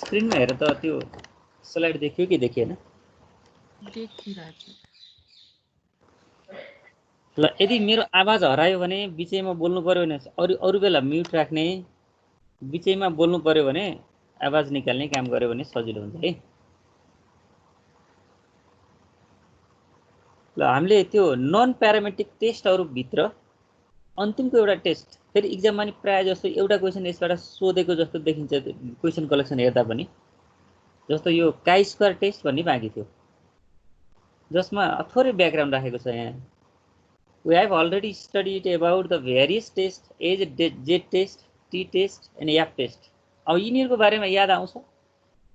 स्क्रिनमा हेर त त्यो स्लाइड देखियो कि देखिएन? देखिरहेको ल यदि मेरो आवाज हरायो भने बिचैमा बोल्नु पर्यो भने अरू बेला म्युट राख्ने, बिचैमा बोल्नु पर्यो भने आवाज निकाल्ने काम गर्यो भने सजिलो हुन्छ है। ल हामीले त्यो नन प्यारामेट्रिक टेस्टहरु भित्र अन्तिमको एउटा टेस्ट फेरि एक्जाममा नि प्राय जस्तो एउटा क्वेशन यसबाट सोधेको जस्तो देखिन्छ क्वेशन कलेक्सन हेर्दा पनि, जस्तो यो काई स्क्वायर टेस्ट भन्ने बाँकी थियो जसमा थोरै ब्याकग्राउन्ड राखेको छ यहाँ। We have already studied about the various tests as Z test, T test and F test. अब यिनीहरुको बारेमा याद आउँछ?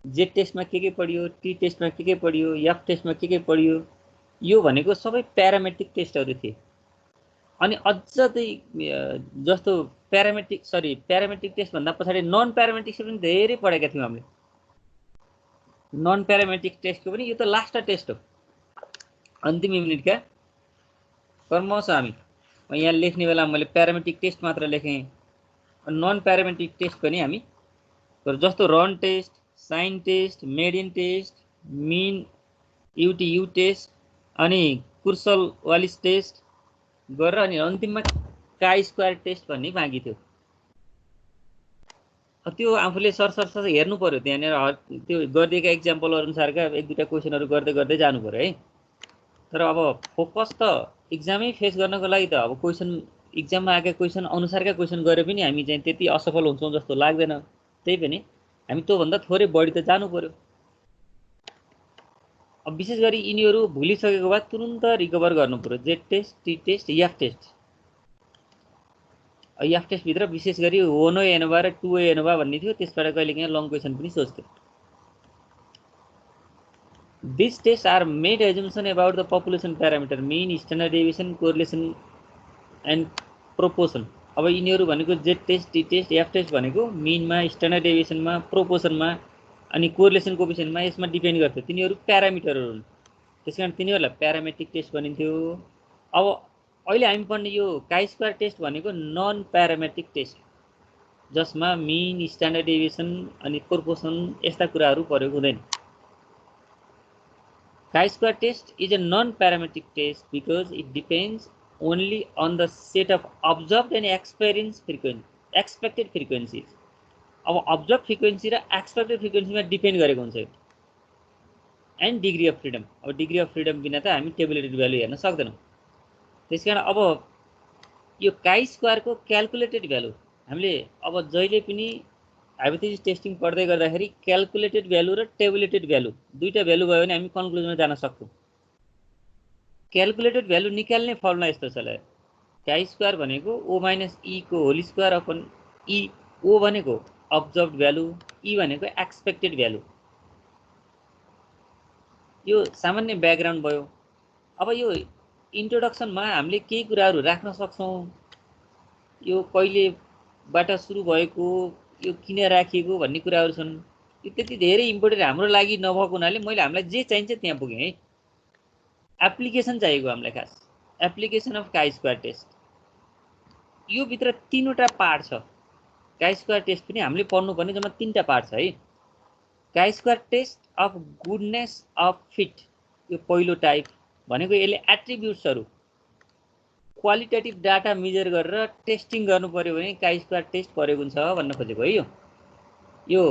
Z टेस्टमा के पढियो, T टेस्टमा के पढियो, F टेस्टमा के पढियो? यो भनेको सबै प्यारामेट्रिक टेस्टहरु थिए। अनि अझ चाहिँ जस्तो प्यारामेट्रिक टेस्ट भन्दा पछाडी नन प्यारामेट्रिक पनि धेरै पढेका थियौं हामीले। नन प्यारामेट्रिक टेस्टको पनि यो त लास्ट टेस्ट हो, अन्तिम युनिटका कर्मश हामी यहाँ लेख्ने बेला मैले प्यारामेट्रिक टेस्ट मात्र लेखेँ। नन प्यारामेट्रिक टेस्ट पनि हामी जस्तो run test, sign test, median test, मिन युटियु टेस्ट अनि कुर्सल वालिस टेस्ट गरेर अनि अन्तिममा काई स्क्वायर टेस्ट भन्ने बाँकी थियो। त्यो आफूले सरसर हेर्नु पर्यो, त्यहाँनेर त्यो गरिदिएका एक्जाम्पल अनुसारका एक दुईटा क्वेशनहरु गर्दै गर्दै जानु पर्यो है। तर अब फोकस त एक्जामै फेस गर्नको लागि त अब क्वेशन एक्जाममा आएका क्वेशन अनुसारका क्वेशन गरे पनि हामी चाहिँ त्यति असफल हुन्छौं जस्तो लाग्दैन। त्यही पनि हामी त्यो भन्दा थोरै बढी त जानु पर्यो। अब विशेष गरी यिनीहरु भुलिसकेको बाद तुरुन्त रिकभर गर्नु पर्यो। Z test, T test, F test. F test भित्र विशेष गरी 1A एनोभा र 2A एनोभा भन्ने थियो, त्यसबाट कहिलेकाहीँ लङ क्वेशन पनि सोध्थ्यो। These tests are made assumption about the population parameter, mean, standard deviation, correlation and proportion. अब यिनीहरु भनेको Z test, T test, F test भनेको मिनमा, स्ट्यान्डर्ड डेभिएसनमा, प्रोपोर्सनमा अनि कोरिलेसन कोएफिसिएन्टमा यसमा डिपेन्ड गर्छ। तिनीहरु प्यारामिटरहरु हुन्, त्यसकारण तिनीहरुलाई प्यारामेट्रिक टेस्ट भनिन्थ्यो। अब अहिले हामी पढ्ने यो काई स्क्वायर टेस्ट भनेको नन प्यारामेट्रिक टेस्ट, जसमा मिन, स्ट्यान्डर्ड डेभिएसन अनि प्रोपोर्सन यस्ता कुराहरु प्रयोग हुँदैन। Chi-square test is a non-parametric test because it depends only on the set of observed and expected frequencies. अब observed frequency र expected frequency मा डिपेन्ड गरेको हुन्छ। and degree of freedom, अब degree of freedom बिना त हामी tabulated value हेर्न सक्दैनौं। त्यसकारण अब यो chi-square को क्याल्कुलेटेड भ्यालु हामीले अब जहिले पनि हाइपोथेसिस टेस्टिङ पढ्दै गर्दाखेरि क्याल्कुलेटेड भ्यालु र टेबुलेटेड भ्यालु दुईटा भ्यालु भयो भने हामी कन्क्लुजनमा जान सक्छौं। क्याल्कुलेटेड भ्यालु निकाल्ने फर्मुला यस्तो छ ल, काई स्क्वायर भनेको o - e को whole square upon e, o भनेको अब्जर्भड भ्यालु, e भनेको एक्सपेक्टेड भ्यालु। यो सामान्य ब्याकग्राउन्ड भयो। अब यो इन्ट्रोडक्सनमा हामीले केही कुराहरु राख्न सक्छौं। यो कहिलेबाट सुरु भएको, यो किन राखिएको भन्ने कुराहरु छन्। यो त्यति धेरै इम्पोर्टेन्ट हाम्रो लागि नभएको हुनाले मैले हामीलाई जे चाहिन्छ त्यहाँ पुगे है। एप्लिकेसन चाहिएको हामीलाई खास, application of chi square test. यो भित्र तीनवटा पार्ट छ। काई स्क्वायर टेस्ट पनि हामीले पढ्नु पर्ने जम्मा तीनटा पार्ट छ है। Chi square test of goodness of fit, यो पहिलो टाइप भनेको यसले एट्रिब्युट्सहरु क्वालिटेटिभ डाटा मेजर गरेर टेस्टिङ गर्नु पर्यो भने काई स्क्वायर टेस्ट प्रयोग हुन्छ भन्न खोजेको है। यो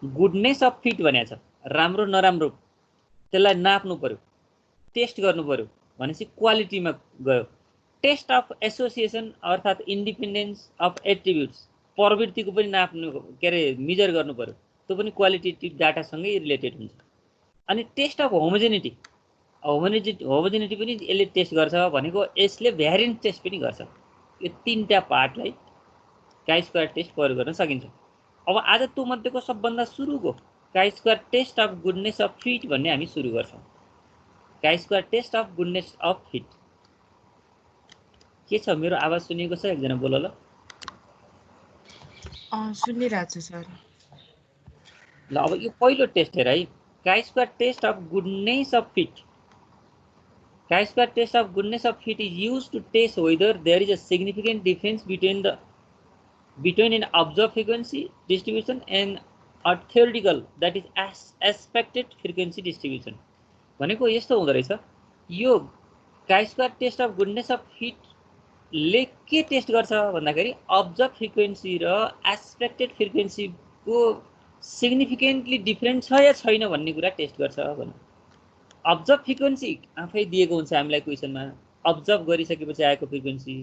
गुडनेस अफ फिट भनेको छ, राम्रो नराम्रो त्यसलाई नाप्नु पर्यो, टेस्ट गर्नु पर्यो भनेपछि क्वालिटीमा गयो। टेस्ट अफ एसोसिएसन अर्थात इन्डिपेन्डेन्स अफ एट्रिब्युट्स, प्रवृत्तिको पनि नाप्नु के रे मेजर गर्नु पर्यो, त्यो पनि क्वालिटेटिभ डाटा सँगै रिलेटेड हुन्छ। अनि टेस्ट अफ होमोजेनिटी, होमोजेनिटी पनि यसले टेस्ट गर्छ भनेको यसले भ्यारिएन्ट टेस्ट पनि गर्छ। यो तीनटा पार्टलाई काई स्क्वायर टेस्ट प्रयोग गर्न सकिन्छ। अब आज त्यो मध्येको सबभन्दा सुरुको chi square test of goodness of fit भन्ने हामी सुरु गर्छौं। Chi square test of goodness of fit के छ? मेरो आवाज सुनिएको छ? एकजना बोल ल। सुनिरहेको छु सर। ल अब यो पहिलो टेस्ट हेर है, chi square test of goodness of fit. Chi square test of goodness of fit is used to test whether there is a significant difference between an observed frequency distribution and a theoretical that is expected frequency distribution भनेको यस्तो हुँदो रहेछ। यो chi square test of goodness of फिटले के test गर्छ भन्दाखेरि observe frequency र एक्सपेक्टेड फ्रिक्वेन्सीको सिग्निफिकेन्टली डिफ्रेन्ट छ या छैन भन्ने कुरा टेस्ट गर्छ भन्नु। अब्जर्भ फ्रिक्वेन्सी आफै दिएको हुन्छ हामीलाई क्वेसनमा, अब्जर्भ गरिसकेपछि आएको फ्रिक्वेन्सी।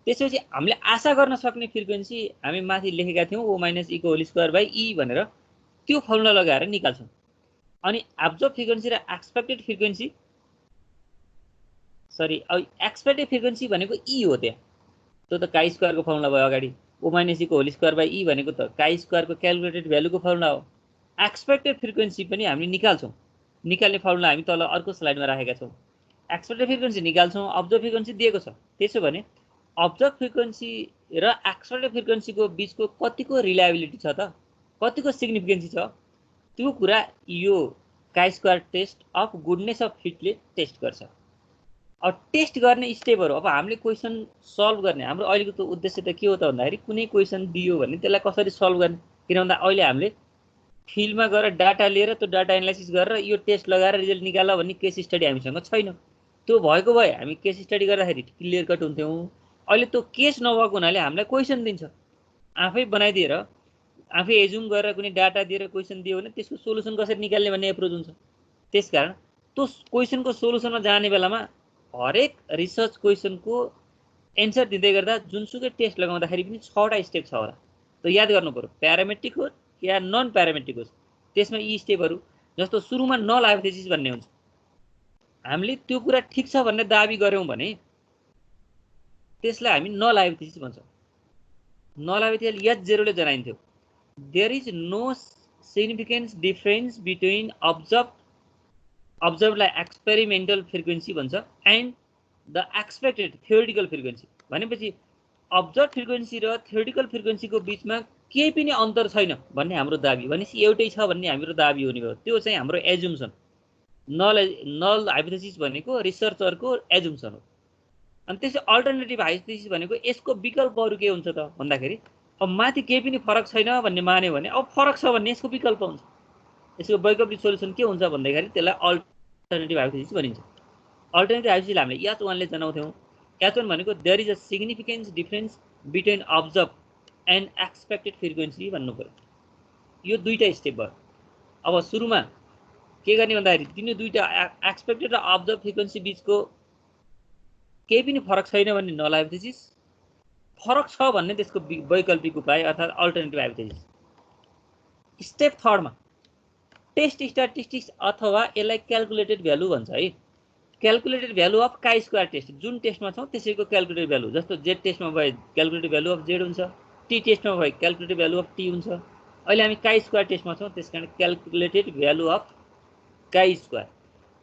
त्यसपछि हामीले आशा गर्न सक्ने फ्रिक्वेन्सी हामी माथि लेखेका थियौँ ओ माइनस ईको होल स्क्वायर बाई ई भनेर, त्यो फर्मुला लगाएर निकाल्छौँ। अनि अब्जर्भ फ्रिक्वेन्सी र एक्सपेक्टेड फ्रिक्वेन्सी एक्सपेक्टेड फ्रिक्वेन्सी भनेको ई हो, त्यहाँ त्यो त काई स्क्वायरको फर्मुला भयो अगाडि। ओ माइनस ईको होल स्क्वायर बाई ई भनेको त काई स्क्वायरको क्यालकुलेटेड भ्यालुको फर्मुला हो। एक्सपेक्टेड फ्रिक्वेन्सी पनि हामीले निकाल्छौँ, निकाल्ने फर्मुला हामी तल अर्को स्लाइडमा राखेका छौँ। एक्सपेक्टेड फ्रिक्वेन्सी निकाल्छौँ, अब्जर्भ फ्रिक्वेन्सी दिएको छ। त्यसो भने अब्जर्भ फ्रिक्वेन्सी र एक्सपेक्टेड फ्रिक्वेन्सीको बिचको कतिको रिलायबिलिटी छ त, कतिको सिग्निफिकेन्सी छ, त्यो कुरा यो chi square test of goodness of फिटले टेस्ट गर्छ। अब टेस्ट गर्ने स्टेपहरू, अब हामीले क्वेसन सल्भ गर्ने हाम्रो अहिलेको त उद्देश्य त के हो त भन्दाखेरि कुनै क्वेसन दियो भने त्यसलाई कसरी सल्भ गर्ने। किन भन्दा अहिले हामीले फिल्डमा गएर डाटा लिएर त्यो डाटा एनालाइसिस गरेर यो टेस्ट लगाएर रिजल्ट निकाल भन्ने केस स्टडी हामीसँग छैन। त्यो भएको भए हामी केस स्टडी गर्दाखेरि क्लियर कट हुन्थ्यौँ। अहिले त्यो केस नभएको हुनाले हामीलाई क्वेसन दिन्छ, आफै बनाइदिएर आफै एजुम गरेर कुनै डाटा दिएर क्वेसन दियो भने त्यसको सोलुसन कसरी निकाल्ने भन्ने एप्रोच हुन्छ। त्यसकारण त्यो क्वेसनको सोलुसनमा जाने बेलामा हरेक रिसर्च क्वेसनको एन्सर दिँदै गर्दा जुनसुकै टेस्ट लगाउँदाखेरि पनि 6वटा स्टेप छ होला, त्यो याद गर्नु पर्यो। प्यारामेट्रिक होस् या नन प्यारामेट्रिक होस्, त्यसमा यी स्टेपहरू जस्तो सुरुमा नल हाइपोथेसिस भन्ने हुन्छ। हामीले त्यो कुरा ठिक छ भन्ने दाबी गऱ्यौँ भने त्यसलाई हामी नल हाइपोथेसिस भन्छौँ। नल हाइपोथेसिस H0 ले जनाइन्थ्यो। There is no significance difference between अब्जर्भलाई एक्सपेरिमेन्टल फ्रिक्वेन्सी भन्छ and the expected theoretical frequency. भनेपछि अब्जर्भ फ्रिक्वेन्सी र थ्योरिटिकल फ्रिक्वेन्सीको बिचमा केही पनि अन्तर छैन भन्ने हाम्रो दाबी, भनेपछि एउटै छ भन्ने हाम्रो दाबी हुने भयो। त्यो चाहिँ हाम्रो एजुम्सन। नल हाइपोथेसिस भनेको रिसर्चरको एजुम्सन हो। अनि त्यसै अल्टरनेटिभ हाइपोथेसिस भनेको यसको विकल्पहरू के हुन्छ त भन्दाखेरि अब माथि केही पनि फरक छैन भन्ने मान्यो भने अब फरक छ भन्ने यसको विकल्प हुन्छ। यसको वैकल्पिक सोल्युसन के हुन्छ भन्दाखेरि त्यसलाई अल्टरनेटिभ हाइपोथेसिस भनिन्छ। अल्टरनेटिभ हाइपोथेसिस हामीले H1 ले जनाउँथ्यौँ। H1 भनेको there is a significance difference between observe and expected frequency भन्नु पर्यो। यो दुईटा स्टेप भयो। अब सुरुमा के गर्ने भन्दाखेरि तिनी दुईटा एक्सपेक्टेड र अब्जर्भ फ्रिक्वेन्सी बिचको केही पनि फरक छैन भन्ने नल हाइपोथेसिस, फरक छ भन्ने त्यसको वैकल्पिक उपाय अर्थात् अल्टरनेटिभ हाइपोथेसिस। स्टेप थर्डमा टेस्ट स्ट्याटिस्टिक्स अथवा यसलाई क्यालकुलेटेड भ्यालु भन्छ है। Calculated value of chi square test, जुन टेस्टमा छौँ त्यसैको क्यालकुलेटेड भ्यालु। जस्तो जेड टेस्टमा भए क्यालकुलेटेड भ्यालु अफ जेड हुन्छ, टी टेस्टमा भए क्यालकुलेटेड भ्यालु अफ टी हुन्छ। अहिले हामी काई स्क्वायर टेस्टमा छौँ, त्यसकारण calculated value of chi square.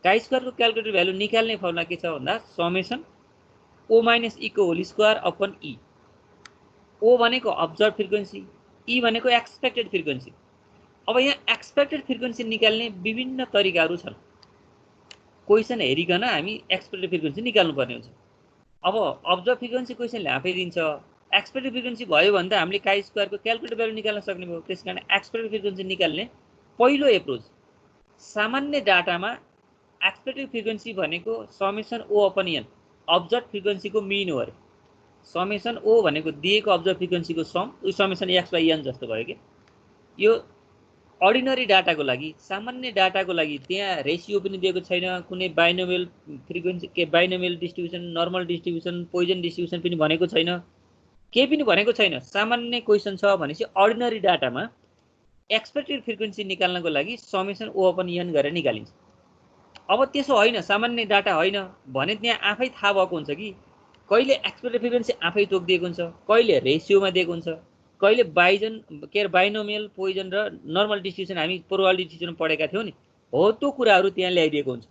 Chi स्क्वायरको क्यालकुलेटेड भ्यालु निकाल्ने फर्मुला के छ भन्दा समेसन ओ माइनस ईको whole square upon E. O भनेको अब्जर्भ फ्रिक्वेन्सी, ई भनेको एक्सपेक्टेड फ्रिक्वेन्सी। अब यहाँ एक्सपेक्टेड फ्रिक्वेन्सी निकाल्ने विभिन्न तरिकाहरू छन्। क्वेसन हेरिकन हामी एक्सपेक्टेड फ्रिक्वेन्सी निकाल्नु पर्ने हुन्छ। अब अब्जर्भ फ्रिक्वेन्सी क्वेसनले आफै दिन्छ, एक्सपेक्टेड फ्रिक्वेन्सी भयो भने त हामीले काई स्क्वायरको क्यालकुलेटेड भ्यालु निकाल्न सक्ने भयो। त्यसकारण एक्सपेक्टेड फ्रिक्वेन्सी निकाल्ने पहिलो एप्रोच सामान्य डाटामा एक्सपेक्टेड फ्रिक्वेन्सी भनेको summation O upon N, observe फ्रिक्वेन्सीको मिन हो अरे। समेसन ओ भनेको दिएको अब्जर्भ फ्रिक्वेन्सीको सम, उयो समेसन एक्स बाई एन जस्तो भयो कि। यो अर्डिनरी डाटाको लागि, सामान्य डाटाको लागि त्यहाँ रेसियो पनि दिएको छैन, कुनै बाइनोमियल फ्रिक्वेन्सी के binomial distribution, normal distribution, Poisson distribution पनि भनेको छैन, केही पनि भनेको छैन। सामान्य क्वेसन छ भनेपछि अर्डिनरी डाटामा एक्सपेक्टेड फ्रिक्वेन्सी निकाल्नको लागि समेसन ओ अपन एन गरेर निकालिन्छ। अब त्यसो होइन, सामान्य डाटा होइन भने त्यहाँ आफै थाहा भएको हुन्छ कि कहिले एक्सपेक्टेड फ्रिक्वेन्सी आफै तोकिदिएको हुन्छ, कहिले रेसियोमा दिएको हुन्छ, कहिले बाइनोमियल, पोइजन र नर्मल डिस्ट्रिब्युसन हामी प्रोबेबिलिटी डिस्ट्रिब्युसन पढेका थियौँ नि, हो त्यो कुराहरू त्यहाँ ल्याइदिएको हुन्छ।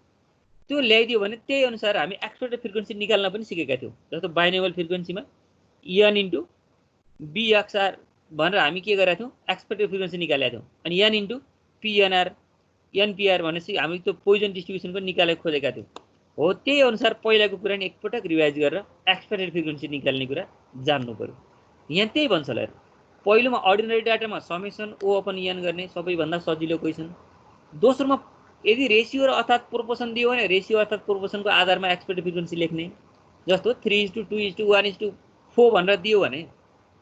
त्यो ल्याइदियो भने त्यही अनुसार हामी एक्सपेक्टेड फ्रिक्वेन्सी निकाल्न पनि सिकेका थियौँ। जस्तो बाइनोमियल फ्रिक्वेन्सीमा एन इन्टु बिएक्सआर भनेर हामी के गरेका थियौँ, एक्सपेक्टेड फ्रिक्वेन्सी निकालेका थियौँ। अनि एन इन्टु पिएनआर एनपिआर भनेपछि हामी त्यो पोइजन डिस्ट्रिब्युसनको निकालेको खोजेका थियौँ। हो त्यही अनुसार पहिलाको कुरा नि एकपटक रिभाइज गरेर एक्सपेक्टेड फ्रिक्वेन्सी निकाल्ने कुरा जान्नु पर्यो। यहाँ त्यही भन्छ ल, पहिलोमा ordinary डाटामा summation O upon n गर्ने सबैभन्दा सजिलो क्वेसन। दोस्रोमा यदि रेसियो र अर्थात् प्रोपोर्सन दियो भने रेसियो अर्थात् प्रोपोर्सनको आधारमा एक्सपेक्टेड फ्रिक्वेन्सी लेख्ने। जस्तो 3:2:1:4 भनेर दियो भने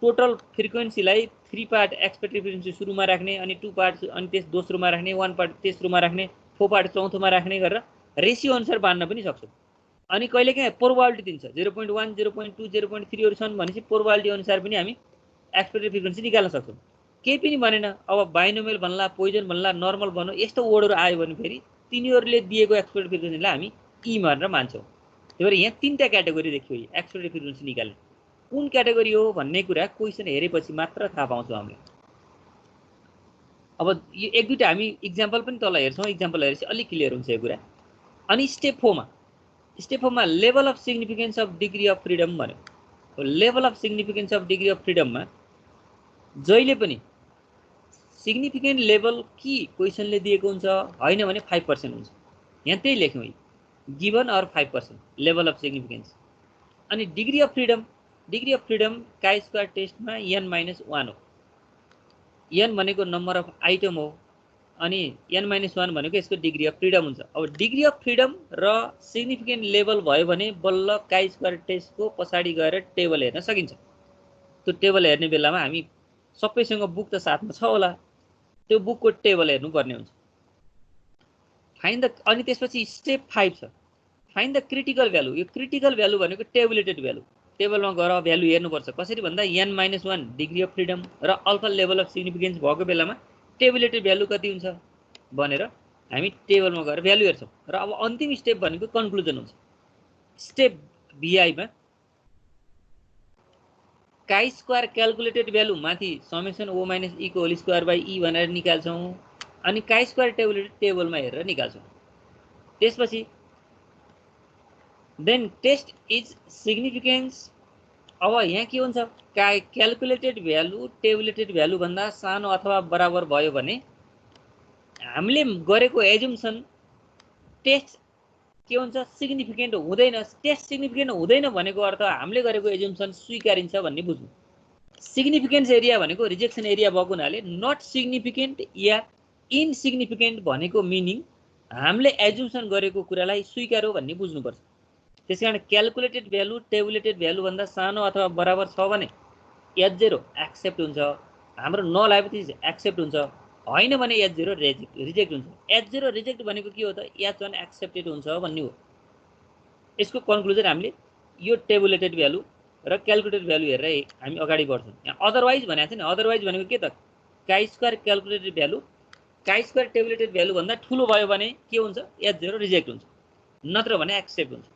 टोटल फ्रिक्वेन्सीलाई 3 पार्ट एक्सपेक्टेड फ्रिक्वेन्सी सुरुमा राख्ने अनि 2 पार्ट अनि त्यस दोस्रोमा राख्ने 1 पार्ट तेस्रोमा राख्ने 4 पार्ट चौथोमा राख्ने गरेर रेसियो अनुसार बाँड्न पनि सक्छौँ। अनि कहिलेकाहीँ प्रोबेबिलिटी दिन्छ 0.1 0.2 0.3 छन् भनेपछि प्रोबेबिलिटी अनुसार पनि हामी एक्सपेक्टेड फ्रिक्वेन्सी निकाल्न सक्छौँ। केही पनि भनेन अब बाइनोमियल भन्ला पोइजन भन्ला नर्मल भन्नु यस्तो वर्डहरू आयो भने फेरि तिनीहरूले दिएको एक्सपेक्टेड फ्रिक्वेन्सीलाई हामी ई भनेर मान्छौँ। त्यही भएर यहाँ 3टा क्याटेगोरी देखियो एक्सपेक्टेड फ्रिक्वेन्सी निकाल्ने। कुन क्याटेगोरी हो भन्ने कुरा क्वेसन हेरेपछि मात्र थाहा पाउँछौँ हामीले। अब यो एक दुईटा हामी इक्जाम्पल पनि तल हेर्छौँ, इक्जाम्पल हेरेपछि अलिक क्लियर हुन्छ यो कुरा। अनि स्टेप 4 मा level of significance of degree of freedom भन्यो। Level of significance of degree of फ्रिडममा जहिले पनि सिग्निफिकेन्ट लेभल कि क्वेसनले दिएको हुन्छ, होइन भने 5% हुन्छ। यहाँ त्यही लेख्यौँ given or 5% level of significance. अनि degree of freedom chi square टेस्टमा n-1 हो। n भनेको नम्बर अफ आइटम हो अनि n-1 भनेको यसको डिग्री अफ फ्रिडम हुन्छ। अब डिग्री अफ फ्रिडम र सिग्निफिकेन्ट लेभल भयो भने बल्ल काई स्क्वायर टेस्टको पछाडि गएर टेबल हेर्न सकिन्छ। त्यो टेबल हेर्ने बेलामा हामी सबैसँग बुक त साथमा छ होला, त्यो बुकको टेबल हेर्नुपर्ने हुन्छ। फाइन्ड द अनि त्यसपछि स्टेप 5 छ फाइन्ड द क्रिटिकल भ्यालु। यो क्रिटिकल भ्यालु भनेको टेबुलेटेड भ्यालु। टेबलमा गएर भ्यालु हेर्नुपर्छ। कसरी भन्दा n-1 डिग्री अफ फ्रिडम र अल्फा लेभल अफ सिग्निफिकेन्स भएको बेलामा टेबुलेटेड भ्यालु कति हुन्छ भनेर हामी टेबलमा गएर भ्यालु हेर्छौँ। र अब अन्तिम स्टेप भनेको कन्क्लुजन हुन्छ। स्टेप BI मा काई स्क्वायर क्यालकुलेटेड भ्यालु माथि समेसन O - E को होल स्क्वायर बाई E भनेर निकाल्छौँ अनि काई स्क्वायर टेबुलेटेड टेबलमा हेरेर निकाल्छौँ। त्यसपछि देन टेस्ट इज सिग्निफिकेन्स। अब यहाँ के हुन्छ क्यालकुलेटेड भ्यालु टेबुलेटेड भ्यालु भन्दा सानो अथवा बराबर भयो भने हामीले गरेको एजुम्सन टेस्ट के हुन्छ सिग्निफिकेन्ट हुँदैन। टेस्ट सिग्निफिकेन्ट हुँदैन भनेको अर्थ हामीले गरेको एजुम्सन स्वीकारिन्छ भन्ने बुझ्नु। सिग्निफिकेन्स एरिया भनेको रिजेक्सन एरिया भएको हुनाले नट सिग्निफिकेन्ट या इनसिग्निफिकेन्ट भनेको मिनिङ हामीले एजुम्सन गरेको कुरालाई स्वीकार्यो भन्ने बुझ्नुपर्छ। त्यसकारण क्यालकुलेटेड भ्यालु टेबुलेटेड भ्यालु भन्दा सानो अथवा बराबर छ भने H0 एक्सेप्ट हुन्छ, हाम्रो नल आएपछि एक्सेप्ट हुन्छ, होइन भने H0 रिजेक्ट हुन्छ। H0 रिजेक्ट भनेको के हो त H1 एक्सेप्टेड हुन्छ भन्ने हो। यसको कन्क्लुजन हामीले यो टेबुलेटेड भ्यालु र क्यालकुलेटेड भ्यालु हेरेर हामी अगाडि बढ्छौँ। यहाँ अदरवाइज भनेको छ नि, अदरवाइज भनेको के त काई स्क्वायर क्यालकुलेटेड भ्यालु काई स्क्वायर टेबुलेटेड भ्यालु भन्दा ठुलो भयो भने के हुन्छ H0 रिजेक्ट हुन्छ, नत्र भने एक्सेप्ट हुन्छ।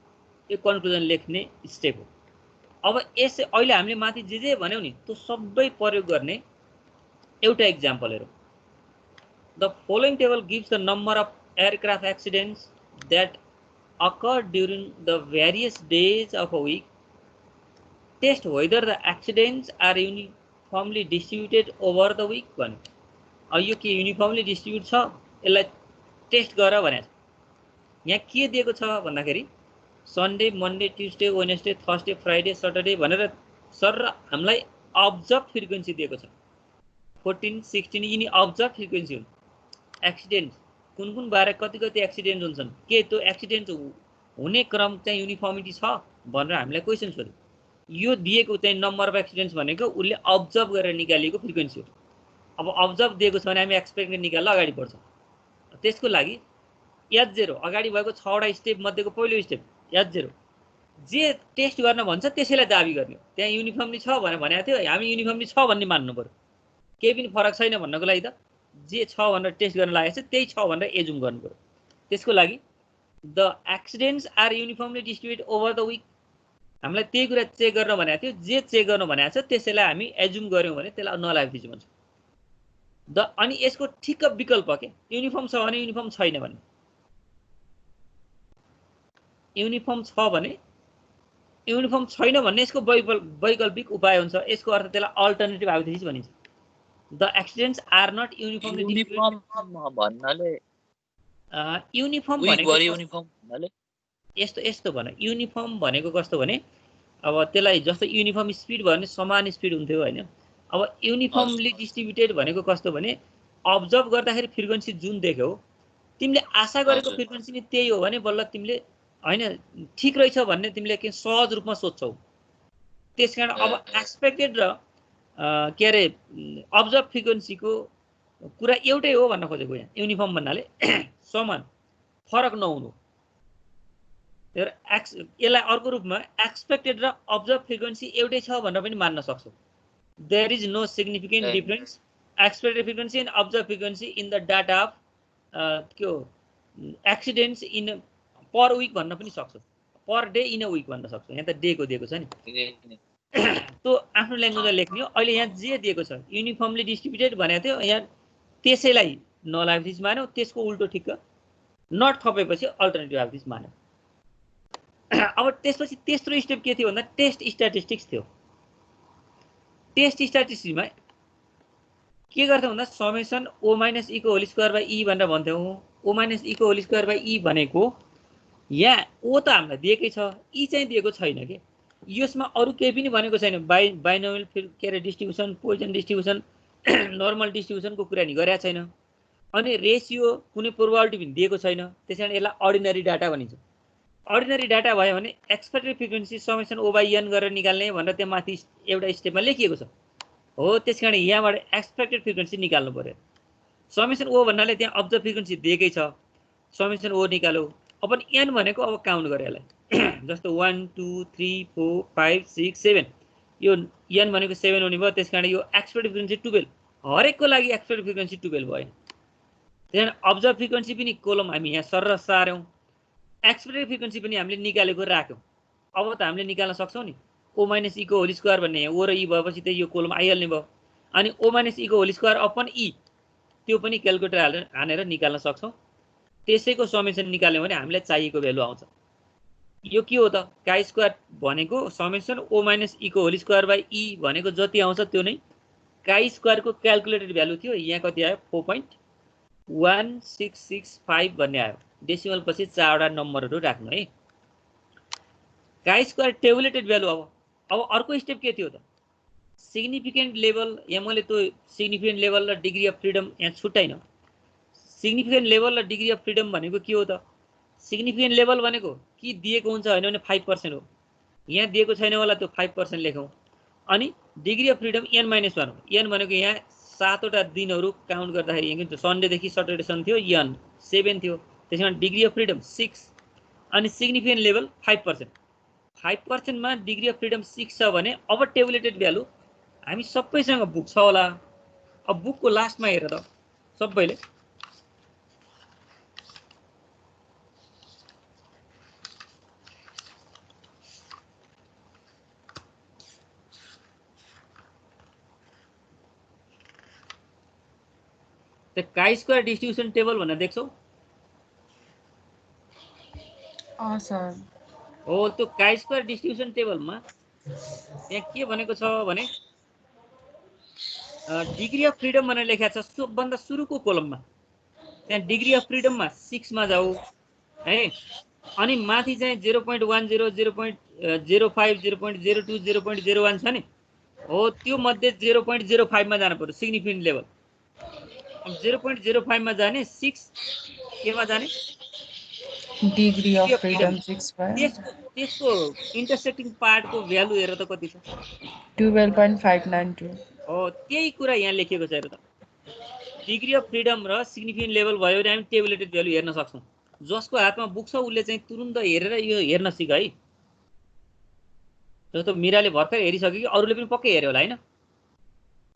यो कन्क्लुजन लेख्ने स्टेप हो। अब यस अहिले हामीले माथि जे भन्यौ नि त्यो सबै प्रयोग गर्ने एउटा एक्जाम्पल हेरौँ। The following table gives the number of aircraft accidents that occur during the various days of a week. Test whether the accidents are uniformly distributed over the week भन्यो। अब यो के युनिफर्मली डिस्ट्रिब्युट छ, यसलाई test गर भनेको छ। यहाँ के दिएको छ भन्दाखेरि Sunday Monday Tuesday Wednesday Thursday Friday Saturday भनेर सर हामीलाई अब्जर्भ फ्रिक्वेन्सी दिएको छ 14 16 यिनी अब्जर्भ फ्रिक्वेन्सी हुन्। एक्सिडेन्ट कुन कुन बारे कति कति एक्सिडेन्ट हुन्छन्, के त्यो एक्सिडेन्ट हुने क्रम चाहिँ युनिफर्मिटी छ भनेर हामीलाई क्वेसन सोध्यो। यो दिएको चाहिँ नम्बर अफ एक्सिडेन्ट्स भनेको उसले अब्जर्भ गरेर निकालिएको फ्रिक्वेन्सी हो। अब अब्जर्भ दिएको छ भने हामी एक्सपेक्टेड निकालेर अगाडि बढ्छौँ। त्यसको लागि H0 अगाडि भएको 6वटा स्टेप मध्येको पहिलो स्टेप H0 जे टेस्ट गर्न भन्छ त्यसैलाई दाबी गर्ने। त्यहाँ युनिफर्मली छ भनेको थियो, हामी युनिफर्मली छ भन्ने मान्नु पर्यो। केही पनि फरक छैन भन्नको लागि त जे छ भनेर टेस्ट गर्न लागेको छ त्यही छ भनेर एजुम गर्नु पर्यो। त्यसको लागि the accidents are uniformly distributed over the week हामीलाई त्यही कुरा चेक गर्न भनेको थियो। जे चेक गर्नु भनेको छ त्यसैलाई हामी एजुम गर्यौँ भने त्यसलाई नलाइफिज भन्छ। द अनि यसको ठिक्क विकल्प के युनिफर्म छ भने युनिफर्म छैन भने, युनिफर्म छ भने युनिफर्म छैन भन्ने यसको वैकल्पिक उपाय हुन्छ। यसको अर्थ त्यसलाई अल्टरनेटिभ हाइपोथेसिस भनिन्छ। The accidents are not uniformly uniform भन्नाले युनिफर्म भनेको यस्तो भने युनिफर्म भनेको कस्तो भने अब त्यसलाई जस्तो युनिफर्म स्पिड भयो भने समान स्पिड हुन्थ्यो होइन। अब युनिफर्मली डिस्ट्रिब्युटेड भनेको कस्तो भने अब्जर्भ गर्दाखेरि फ्रिक्वेन्सी जुन देख्यौ तिमीले आशा गरेको फ्रिक्वेन्सी नि त्यही हो भने बल्ल तिमीले हैन ठीक रहेछ भन्ने तिमीले के सहज रूपमा सोच्छौ। त्यसकारण अब एक्सपेक्टेड र के अरे अब्जर्भ फ्रिक्वेन्सीको कुरा एउटै हो भन्न खोजेको यहाँ। युनिफर्म भन्नाले समान फरक नहुनु। यसलाई अर्को रूपमा एक्सपेक्टेड र अब्जर्भ फ्रिक्वेन्सी एउटै छ भनेर पनि मान्न सक्छौ। There is no significant difference expected frequency and observe frequency in the data of के हो एक्सिडेन्ट्स इन पर विक भन्न पनि सक्छौ। Per day in a week भन्न सक्छौ। यहाँ त डे को दिएको छ नि। त्यो आफ्नो ल्याङ्ग्वेजमा लेख्ने हो। अहिले यहाँ जे दिएको छ युनिफर्मली डिस्ट्रिब्युटेड भनेको थियो, यहाँ त्यसैलाई नल हाइपोथेसिस मान्यो, त्यसको उल्टो ठिक्क नट थपेपछि अल्टरनेटिभ हाइपोथेसिस मान्यो। अब त्यसपछि तेस्रो स्टेप के थियो भन्दा टेस्ट स्ट्याटिस्टिक्स थियो। टेस्ट स्ट्याटिस्टिक्समा के गर्थ्यौ भन्दा समेसन ओ माइनस ई को होल स्क्वायर बाई ई भनेर भन्थ्यौ। ओ माइनस ई को होल स्क्वायर बाई ई भनेको यहाँ ओ त हामीलाई दिएकै छ, ई चाहिँ दिएको छैन के। यसमा अरू केही पनि भनेको छैन। बाइनोमियल के अरे डिस्ट्रिब्युसन, पोइजन डिस्ट्रिब्युसन, नर्मल डिस्ट्रिब्युसनको कुरा नि गरेको छैन। अनि रेसियो कुनै प्रोबेबिलिटी पनि दिएको छैन। त्यसैले यसलाई अर्डिनरी डाटा भनिन्छ। अर्डिनरी डाटा भयो भने expected frequency summation O by N गरेर निकाल्ने भनेर त्यहाँ माथि एउटा स्टेपमा लेखिएको छ हो। त्यसकारण यहाँबाट एक्सपेक्टेड फ्रिक्वेन्सी निकाल्नु पर्यो। समेसन ओ भन्नाले त्यहाँ अब्जर्भ फ्रिक्वेन्सी दिएकै छ, समेसन ओ निकाल्यो। अब एन भनेको अब काउन्ट गरे यसलाई जस्तो 1 2 3 4 5 6 7 यो एन भनेको 7 हुने भयो। त्यसकारण यो एक्सपेक्टेड फ्रिक्वेन्सी 12 हरेकको लागि एक्सपेक्टेड फ्रिक्वेन्सी 12 भयो। त्यसैले अब्जर्भ फ्रिक्वेन्सी पनि कोलम हामी यहाँ सरर सार्यौँ, एक्सपेक्टेड फ्रिक्वेन्सी पनि हामीले निकालेको राख्यौँ। अब त हामीले निकाल्न सक्छौँ नि। ओ माइनस ई को होल स्क्वायर भन्ने ओ र ई भएपछि त यो कोलम आइहाल्ने भयो। अनि ओ माइनस ई को होल स्क्वायर अपन ई त्यो पनि क्यालकुलेटर हानेर निकाल्न सक्छौँ। त्यसैको समेसन निकाल्यौँ भने हामीलाई चाहिएको भ्यालु आउँछ। यो के हो त काई स्क्वायर भनेको समेसन ओ माइनस ई को होल स्क्वायर बाई ई भनेको जति आउँछ त्यो नै काई स्क्वायरको क्यालकुलेटेड भ्यालु थियो। यहाँ कति आयो 4.1665 भन्ने आयो। डेसिमल पछि 4वटा नम्बरहरू राख्नु है। Chi square tabulated value. अब अर्को स्टेप के थियो त सिग्निफिकेन्ट लेभल। यहाँ मैले त्यो सिग्निफिकेन्ट लेभल र डिग्री अफ फ्रिडम यहाँ छुट्याइन। सिग्निफिकेन्ट लेभल र डिग्री अफ फ्रिडम भनेको के हो त सिग्निफिकेन्ट लेभल भनेको कि दिएको हुन्छ होइन भने 5% हो। यहाँ दिएको छैन होला त्यो 5% लेखौँ। अनि डिग्री अफ फ्रिडम n - 1 हो। n भनेको यहाँ 7वटा दिनहरू काउन्ट गर्दाखेरि यहाँ सन्डेदेखि सटरडेसम्म थियो, n 7 थियो। त्यसमा डिग्री अफ फ्रिडम 6 अनि सिग्निफिकेन्ट लेभल 5%। 5% मा डिग्री अफ फ्रिडम 6 छ भने अब टेबुलेटेड भ्यालु हामी सबैसँग बुक छ होला। अब बुकको लास्टमा हेर त सबैले त्यो काई स्क्वायर डिस्ट्रिब्युसन टेबल भनेर देख्छौ। सर हो त्यो काई स्क्वायर डिस्ट्रिब्युसन टेबलमा यहाँ के भनेको छ भने डिग्री अफ फ्रिडम भनेर लेखेको छ सबभन्दा सुरुको कोलममा। त्यहाँ डिग्री अफ फ्रिडममा 6 मा जाऊ है। अनि माथि चाहिँ 0.10 0.05 0.02 0.01 छ नि हो। त्यो मध्ये 0.05 मा जानु पर्यो सिग्निफिकेन्ट लेभल। अब 0.05 मा जाने 6 केमा जाने डिग्री अफ फ्रिडम 6 भयो। त्यसको इन्टरसेक्टिङ पार्टको भ्यालु हेर त कति छ 12.592 हो। त्यही कुरा यहाँ लेखिएको छ हेर त। डिग्री अफ फ्रिडम र सिग्निफिकेन्ट लेभल भयो भने हामी टेबुलेटेड भ्यालु हेर्न सक्छौँ। जसको हातमा बुक छ उसले चाहिँ तुरुन्त हेरेर यो हेर्न सिक है। जस्तो मिराले भर्खर हेरिसक्यो कि अरूले पनि पक्कै हेर्यो होला हैन।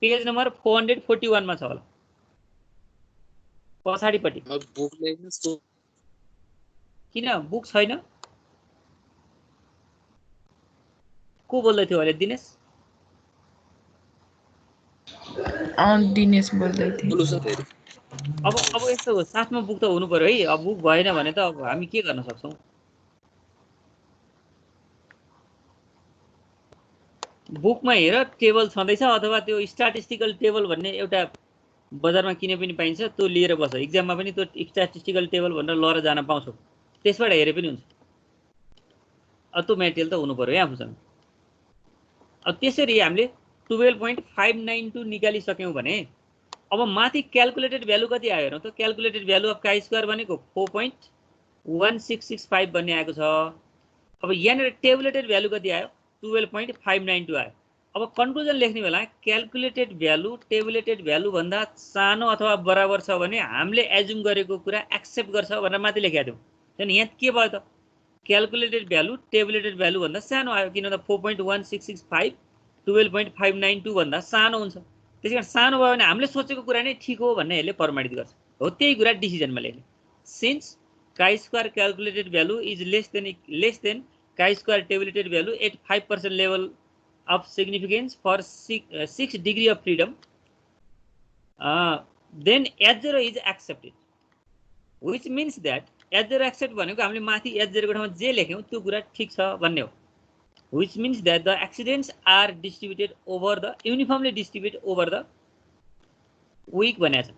पेज नम्बर 441 मा छ होला पछाडिपट्टि। किन बुक छैन? को बोल्दै थियो अहिले? दिनेश? दिनेश बोल्दै थिए। अब यस्तो हो साथमा बुक त हुनु पर्यो है। अब बुक भएन भने त अब हामी के गर्न सक्छौँ? बुकमा हेर टेबल छँदैछ अथवा त्यो स्ट्याटिस्टिकल टेबल भन्ने एउटा बजारमा किने पनि पाइन्छ। त्यो लिएर बस। एक्जाममा पनि त्यो स्ट्याटिस्टिकल टेबल भनेर लएर जान पाउँछौ। त्यसबाट हेरे पनि हुन्छ। अब त्यो मेटेरियल त हुनु पर्यो है आफूसँग। अब त्यसरी हामीले 12.592 निकालिसक्यौँ भने अब माथि क्याल्कुलेटेड भ्यालु कति आयो हेरौँ त। Calculated value of chi square भनेको 4.1665 भन्ने आएको छ। अब यहाँनिर टेबुलेटेड भ्यालु कति आयो 12.592 आयो। अब कन्क्लुजन लेख्ने बेला क्याल्कुलेटेड भ्यालु टेबुलेटेड भ्यालु भन्दा सानो अथवा बराबर छ भने हामीले एज्युम गरेको कुरा एक्सेप्ट गर्छ भनेर माथि लेखेका थियौँ। त्यहाँदेखि यहाँ के भयो त क्याल्कुलेटेड भ्यालु टेबुलेटेड भ्यालु भन्दा सानो आयो किन भन्दा 4.1665 12.592 भन्दा सानो हुन्छ। त्यसै कारण सानो भयो भने हामीले सोचेको कुरा नै ठिक हो भन्ने यसले प्रमाणित गर्छ। हो त्यही कुरा डिसिजनमा लेख्ने। Since chi square calculated value is less than chi square tabulated value at 5% level of significance for 6 degree of freedom, then H0 is accepted, which means that H0 accept भनेको हामीले माथि H0 को ठाउँमा जे लेख्यौँ त्यो कुरा ठिक छ भन्ने हो। which means that the accidents are distributed over the uniformly distributed over the week भनेको छ।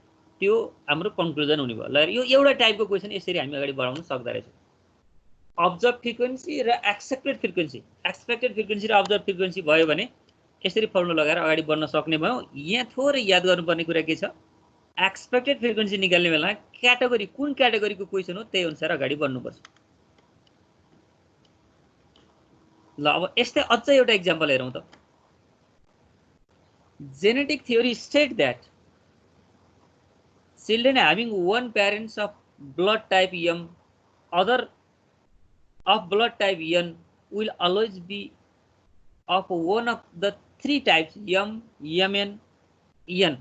त्यो हाम्रो कन्क्लुजन हुने भयो। ल यो एउटा टाइपको क्वेसन यसरी हामी अगाडि बढाउन सक्दा रहेछौँ। अब्जर्भ फ्रिक्वेन्सी र एक्सेप्टेड फ्रिक्वेन्सी र अब्जर्भ फ्रिक्वेन्सी भयो भने यसरी फर्मुला लगाएर अगाडि बढ्न सक्ने भयो। यहाँ थोरै याद गर्नुपर्ने कुरा के छ एक्सपेक्टेड फ्रिक्वेन्सी निकाल्ने बेला क्याटेगोरी कुन क्याटेगोरीको क्वेसन हो त्यही अनुसार अगाडि बढ्नुपर्छ। ल अब यस्तै अझ एउटा इक्जाम्पल हेरौँ त। Genetic theory state that children having one parents of blood type M other of blood type N will always be of one of the three types M, Mn, N,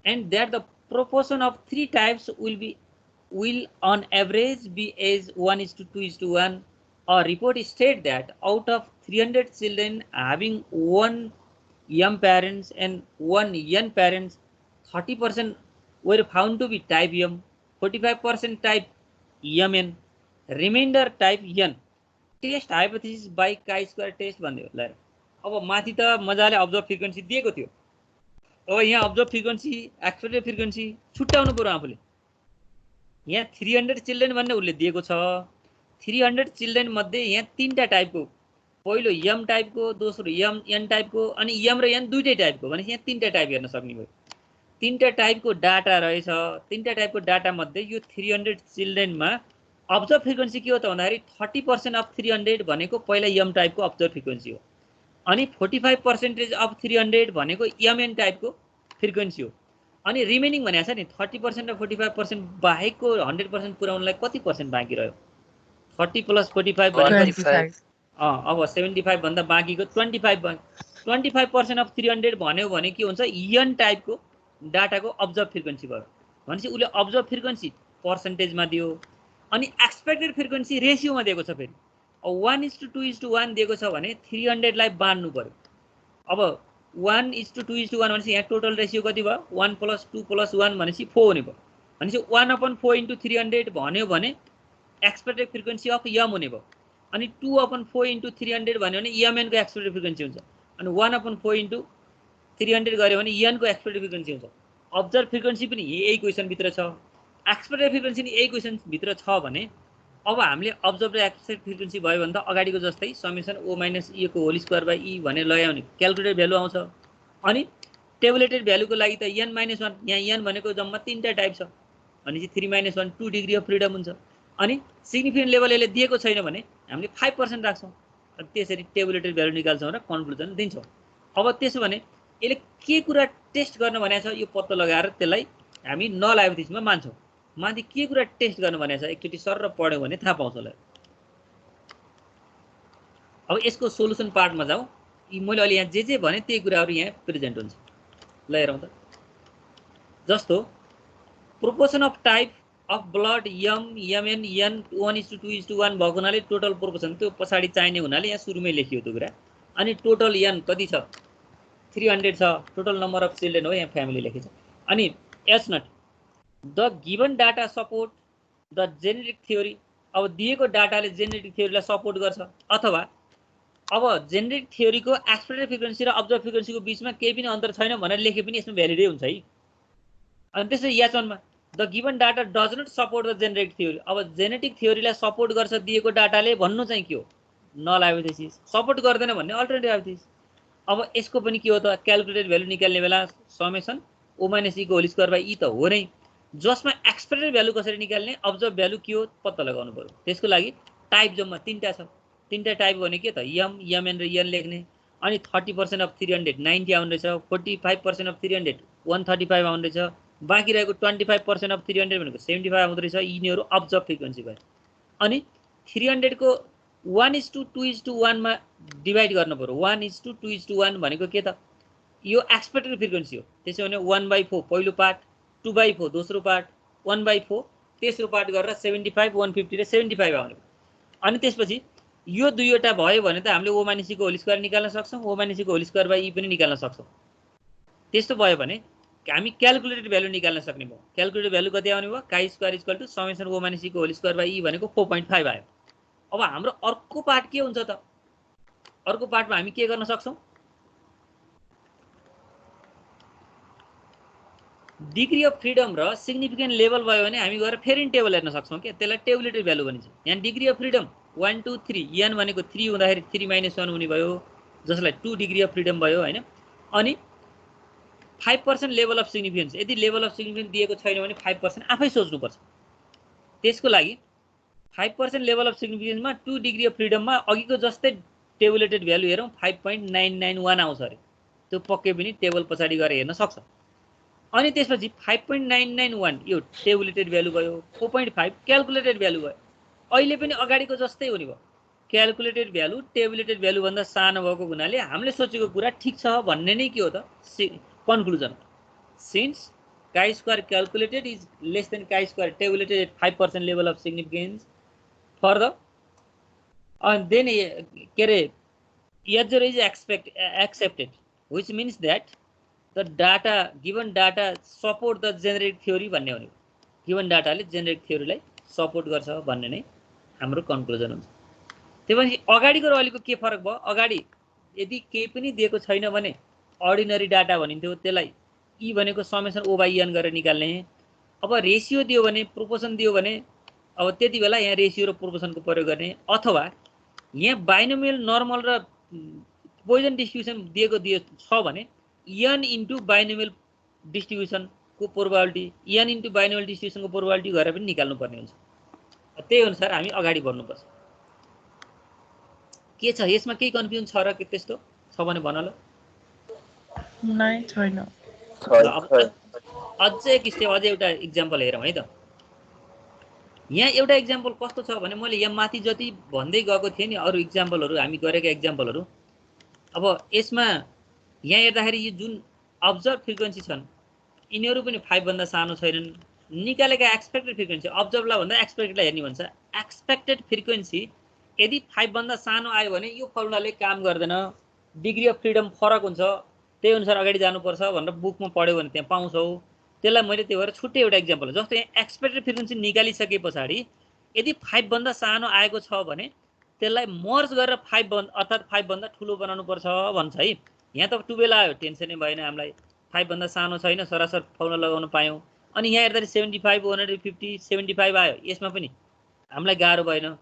and that the proportion of three types will on average be as 1:2:1. A report state that out of 300 children having one M parents and one N parents, 30% were found to be type M, 45% type Mn, reminder type N। Test hypothesis by chi square test भन्दै हो। ल अब माथि त मजाले observe frequency दिएको थियो। अब यहाँ अब्जर्भ फ्रिक्वेन्सी एक्सपेक्टेड फ्रिक्वेन्सी छुट्याउनु पर्यो आफूले। यहाँ 300 चिल्ड्रेन भन्ने उसले दिएको छ। 300 चिल्ड्रेन मध्ये यहाँ तीनटा टाइपको, पहिलो M टाइपको, दोस्रो N टाइपको अनि M र N दुईटै टाइपको भने यहाँ तीनटा टाइप हेर्न सक्ने भयो। तीनटा टाइपको डाटा रहेछ। तीनटा टाइपको डाटा मध्ये यो 300 चिल्ड्रेनमा अब्जर्भ फ्रिक्वेन्सी के हो त भन्दाखेरि 30% अफ 300 भनेको पहिला M टाइपको अब्जर्भ फ्रिक्वेन्सी हो अनि 45% अफ 300 भनेको Mn टाइपको फ्रिक्वेन्सी हो अनि रिमेनिङ भनेको छ नि 30% र 45% बाहेकको 100% पुर्याउनलाई कति पर्सेन्ट बाँकी रह्यो 30 + 45 भनेको 25 अब 75 भन्दा बाँकीको 25% अफ 300 भन्यो भने के हुन्छ N टाइपको डाटाको अब्जर्भ फ्रिक्वेन्सी भयो भनेपछि उले अब्जर्भ फ्रिक्वेन्सी पर्सेन्टेजमा दियो अनि एक्सपेक्टेड फ्रिक्वेन्सी रेशियोमा दिएको छ। फेरि 1:2:1 दिएको छ भने 300 लाई बाँड्नु पर्यो। अब 1:2:1 भनेपछि यहाँ टोटल रेशियो कति भयो 1 + 2 + 1 भनेपछि 4 हुने भयो भनेपछि 1/4 × 300 भन्यो भने एक्सपेक्टेड फ्रिक्वेन्सी अफ M हुने भयो अनि 2/4 × 300 भन्यो भने Mn को एक्सपेक्टेड फ्रिक्वेन्सी हुन्छ अनि 1/4 × 300 गर्यो भने N को एक्सपेक्टेड फ्रिक्वेन्सी हुन्छ। अब्जर्भ फ्रिक्वेन्सी पनि यही क्वेसन भित्र छ, एक्सपेक्टेड फ्रिक्वेन्सी नि यही क्वेसन भित्र छ भने अब हामीले अब्जर्भ र एक्सपेक्टेड फ्रिक्वेन्सी भयो भने त अगाडिको जस्तै समेसन O - E को होल स्क्वायर बाइ E भनेर लगायो भने क्याल्कुलेटेड भ्यालु आउँछ अनि टेबुलेटेड भ्यालुको लागि त N - 1 यहाँ N भनेको जम्मा तीनटा टाइप छ भनेपछि 3 - 1 2 डिग्री अफ फ्रिडम हुन्छ अनि सिग्निफिकेन्ट लेभल यसले दिएको छैन भने हामीले 5% राख्छौँ त्यसरी टेबुलेटेड भ्यालु निकाल्छौँ र कन्क्लुजन दिन्छौँ। अब त्यसो भने यसले के कुरा टेस्ट गर्न भनेको छ यो पत्तो लगाएर त्यसलाई हामी नल हाइपोथेसिसमा मान्छौँ। माथि के कुरा टेस्ट गर्नु भनेको छ एकचोटि सर र पढ्यो भने थाहा पाउँछ होला। अब यसको सोलुसन पार्टमा जाउँ। मैले अहिले यहाँ जे भने त्यही कुराहरू यहाँ प्रेजेन्ट हुन्छ। ल हेरौँ त जस्तो proportion of type of blood M, Mn, N 1:2:1 भएको हुनाले टोटल प्रोपोर्सन त्यो पछाडि चाहिने हुनाले यहाँ सुरुमै लेखियो त्यो कुरा अनि टोटल N कति छ 300 छ। टोटल नम्बर अफ चिल्ड्रेन हो यहाँ फ्यामिली लेखेछ अनि S not the given data support the genetic theory. अब दिएको डाटाले जेनेटिक थ्योरीलाई सपोर्ट गर्छ अथवा अब जेनेटिक थ्योरीको एक्सपेक्टेड फ्रिक्वेन्सी र अब्जर्भ फ्रिक्वेन्सीको बीचमा केही पनि अन्तर छैन भनेर लेखे पनि यसमा भ्यालिडै हुन्छ है। अनि त्यसै याचनमा the given data does not support the genetic theory. अब जेनेटिक थ्योरीलाई सपोर्ट गर्छ दिएको डाटाले भन्नु चाहिँ के हो नल हाइपोथेसिस, सपोर्ट गर्दैन भन्ने अल्टरनेटिभ हाइपोथेसिस। अब यसको पनि के हो त क्याल्कुलेटेड भ्यालु निकाल्ने बेला समेसन ओ माइनस ई को होल स्क्वायर बाई ई त हो नै, जसमा एक्सपेक्टेड भ्यालु कसरी निकाल्ने अब्जर्भ भ्यालु के हो पत्ता लगाउनु पर्यो। त्यसको लागि टाइप जम्मा 3टा छ, 3टा टाइप भने के त एम एमएन र एन लेख्ने, अनि 30% अफ 300 90 आउने रहेछ, 45% अफ 300 135 आउने रहेछ, बाँकी रहेको 25% अफ 300 भनेको 75 आउँदो रहेछ। यिनीहरू अब्जर्भ फ्रिक्वेन्सी भयो। अनि 300 को 1:2:1 मा डिभाइड गर्नु पर्यो। 1:2:1 भनेको के त यो एक्सपेक्टेड फ्रिक्वेन्सी हो। त्यसो भने 1/4 पहिलो पार्ट, 2/4 दोस्रो पार्ट, 1/4 तेस्रो पार्ट गरेर 75 150 र 75 आउने। अनि त्यसपछि यो दुईवटा भयो भने त हामीले ओ माइनस ई को होल स्क्वायर निकाल्न सक्छौं, ओ माइनस ई को होल स्क्वायर बाई ई पनि निकाल्न सक्छौं। त्यस्तो भयो भने हामी क्याल्कुलेटेड भ्यालु निकाल्न सक्ने भयो। क्याल्कुलेटेड भ्यालु कति आउने भयो chi square equal to summation O minus E को होल स्क्वायर बाई ई भनेको 4.5 आयो। अब हाम्रो अर्को पार्ट के हुन्छ त, अर्को पार्टमा हामी के गर्न सक्छौं, डिग्री अफ फ्रिडम र सिग्निफिकेन्ट लेभल भयो भने हामी गएर फेरि टेबल हेर्न सक्छौं के, त्यसलाई टेबुलेटेड भ्यालु भनिन्छ। यहाँ डिग्री अफ फ्रिडम 1 2 3 एन भनेको 3 हुँदाखेरि 3 - 1 हुने भयो, जसलाई 2 डिग्री अफ फ्रिडम भयो हैन। अनि 5% लेभल अफ सिग्निफिकेन्स, यदि लेभल अफ सिग्निफिकेन्स दिएको छैन भने 5% आफै सोच्नुपर्छ। त्यसको लागि 5% लेभल अफ सिग्निफिकेन्समा 2 डिग्री अफ फ्रिडममा अघिको जस्तै टेबुलेटेड भ्यालु हेरौँ 5.991 आउँछ अरे, त्यो पक्कै पनि टेबल पछाडि गएर हेर्न सक्छ। अनि त्यसपछि 5.991 यो टेबुलेटेड भ्यालु भयो, 4.5 क्याल्कुलेटेड भ्यालु भयो। अहिले पनि अगाडिको जस्तै हुने भयो, क्याल्कुलेटेड भ्यालु टेबुलेटेड भ्यालु भन्दा सानो भएको हुनाले हामीले सोचेको कुरा ठिक छ भन्ने नै के हो त conclusion. Since chi square calculated is less than chi square tabulated at 5% level of significance for the, and then H0 is accepted, which means that the data, given data support the generic theory भन्ने हो नि, given data ले generic theory लाई support गर्छ भन्ने नै हाम्रो conclusion हुन्छ। त्यसपछि अगाडिको र अहिलेको के फरक भयो, अगाडि यदि केही पनि दिएको छैन भने अर्डिनरी डाटा भनिन्थ्यो, त्यसलाई ई भनेको समेसन ओ बाई एन गरेर निकाल्ने। अब रेसियो दियो भने, प्रोपोर्सन दियो भने अब त्यति बेला यहाँ रेसियो र प्रोपोर्सनको प्रयोग गर्ने, अथवा यहाँ बाइनोमियल नर्मल र पोइजन डिस्ट्रिब्युसन दिएको छ भने n इन्टु बाइनोमियल डिस्ट्रिब्युसनको प्रोबेबिलिटी, n इन्टु बाइनोमियल डिस्ट्रिब्युसनको प्रोबेबिलिटी गरेर पनि निकाल्नु पर्ने हुन्छ। त्यही अनुसार हामी अगाडि बढ्नुपर्छ। के छ यसमा केही कन्फ्युजन छ र के त्यस्तो छ भने भन ल। नै छैन। अझै एक स्टेप, अझै एउटा इक्जाम्पल हेरौँ है त। यहाँ एउटा इक्जाम्पल कस्तो छ भने मैले यहाँ माथि जति भन्दै गएको थिएँ नि अरू इक्जाम्पलहरू, हामी गरेका इक्जाम्पलहरू, अब यसमा यहाँ हेर्दाखेरि यो जुन अब्जर्भ फ्रिक्वेन्सी छन् यिनीहरू पनि 5 भन्दा सानो छैनन्। निकालेका एक्सपेक्टेड फ्रिक्वेन्सी, अब्जर्भलाई भन्दा एक्सपेक्टेडलाई हेर्ने भन्छ। एक्सपेक्टेड फ्रिक्वेन्सी यदि 5 भन्दा सानो आयो भने यो फर्मुलाले काम गर्दैन, डिग्री अफ फ्रिडम फरक हुन्छ, त्यही अनुसार अगाडि जानुपर्छ भनेर बुकमा पढ्यो भने त्यहाँ पाउँछौ। त्यसलाई मैले त्यही भएर छुट्टै एउटा इक्जाम्पल, जस्तो यहाँ एक्सपेक्टेड फ्रिक्वेन्सी निकालिसके पछाडि यदि 5 भन्दा सानो आएको छ भने त्यसलाई मर्ज गरेर 5 अर्थात् 5 भन्दा ठुलो बनाउनु पर्छ भन्छ है। यहाँ त 12 आयो, टेन्सनै भएन हामीलाई, 5 भन्दा सानो छैन, सरासर फर्मुला लगाउन पायौँ। अनि यहाँ हेर्दा 75 150 75 आयो, यसमा पनि हामीलाई गाह्रो भएन।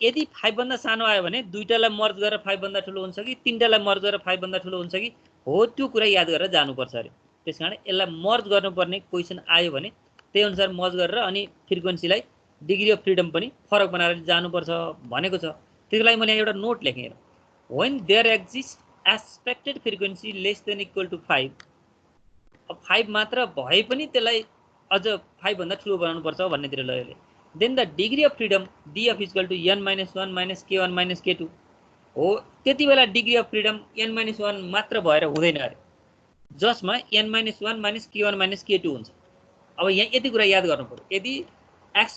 यदि 5 भन्दा सानो आयो भने दुईटालाई मर्ज गरेर 5 भन्दा ठुलो हुन्छ कि तीनटालाई मर्ज गरेर 5 भन्दा ठुलो हुन्छ कि हो, त्यो कुरा याद गरेर जानुपर्छ अरे। त्यसकारण यसलाई मर्ज गर्नुपर्ने क्वेसन आयो भने त्यही अनुसार मर्ज गरेर अनि फ्रिक्वेन्सीलाई डिग्री अफ फ्रिडम पनि फरक बनाएर जानुपर्छ भनेको छ। त्यसको लागि मैले एउटा नोट लेखेँ, when there exist expected frequency less than equal to 5, अब 5 मात्र भए पनि त्यसलाई अझ 5 भन्दा ठुलो बनाउनुपर्छ भन्नेतिर लयो। Then the degree of freedom df equal to n - 1 - k1 - k2 हो। त्यति बेला डिग्री अफ फ्रिडम n - 1 मात्र भएर हुँदैन अरे, जसमा n - 1 - k1 - k2 हुन्छ। अब यहाँ यति कुरा याद गर्नु पर्यो, यदि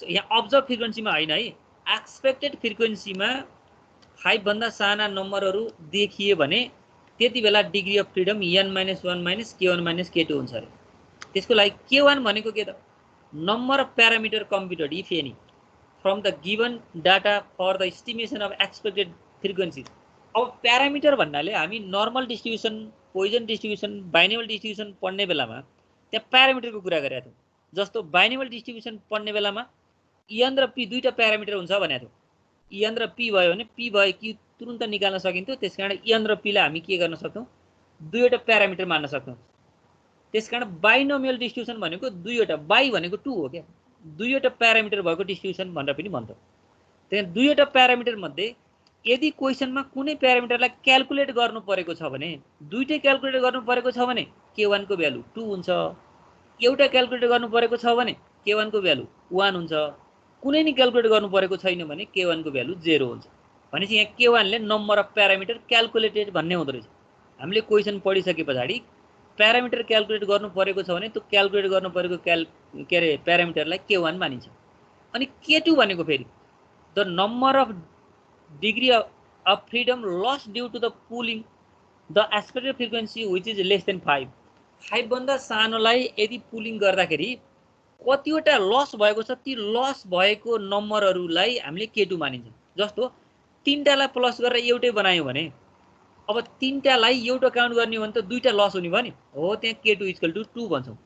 यहाँ अब्जर्भ फ्रिक्वेन्सीमा होइन है, एक्सपेक्टेड फ्रिक्वेन्सीमा 5 भन्दा साना नम्बरहरू देखिए भने त्यति बेला degree of freedom n - 1 - k1 - k2 हुन्छ अरे। त्यसको लागि k1 भनेको के त, number of parameter computed if any from the given data for the estimation of expected frequency. अब प्यारामिटर भन्नाले हामी normal distribution, Poisson distribution, binomial distribution पढ्ने बेलामा त्यहाँ प्यारामिटरको कुरा गरेका थियौँ। जस्तो बाइनोमियल डिस्ट्रिब्युसन पढ्ने बेलामा n र p दुईटा प्यारामिटर हुन्छ भनेको थियौँ। n र p भयो भने p भयो कि तुरुन्त निकाल्न सकिन्थ्यो, त्यसकारण n र p लाई हामी के गर्न सक्छौँ, दुईवटा प्यारामिटर मान्न सक्छौँ। त्यसकारण बाइनोमियल डिस्ट्रिब्युसन भनेको दुईवटा, बाई भनेको 2 हो क्या, दुईवटा प्यारामिटर भएको डिस्ट्रिब्युसन भनेर पनि भन्छ। त्यहाँ दुईवटा प्यारामिटर मध्ये यदि क्वेसनमा कुनै प्यारामिटरलाई क्याल्कुलेट गर्नु परेको छ भने, दुईटै क्याल्कुलेट गर्नु परेको छ भने k1 को भ्यालु 2 हुन्छ, एउटा क्याल्कुलेट गर्नु परेको छ भने k1 को भ्यालु 1 हुन्छ, कुनै नि क्याल्कुलेट गर्नु परेको छैन भने k1 को भ्यालु 0 हुन्छ। भनेपछि यहाँ k1 ले नम्बर अफ प्यारामिटर क्याल्कुलेटेड भन्ने हुँदो रहेछ। हामीले क्वेसन पढिसके पछाडि प्यारामिटर क्याल्कुलेट गर्नु परेको छ भने त्यो क्याल्कुलेट गर्नु परेको प्यारामिटरलाई k1 मानिन्छ। अनि k2 भनेको फेरि the number of degree of freedom lost due to the pooling the expected frequency which is less than 5। 5 भन्दा सानोलाई यदि पुलिङ गर्दाखेरि कतिवटा लस भएको छ, ती लस भएको नम्बरहरूलाई हामीले k2 मानिन्छ। जस्तो 3टालाई प्लस गरेर एउटै बनायो भने अब 3टालाई एउटा काउन्ट गर्ने हो भने त 2टा लस हुने भयो नि, हो त्यहाँ k2 = 2 भन्छौँ।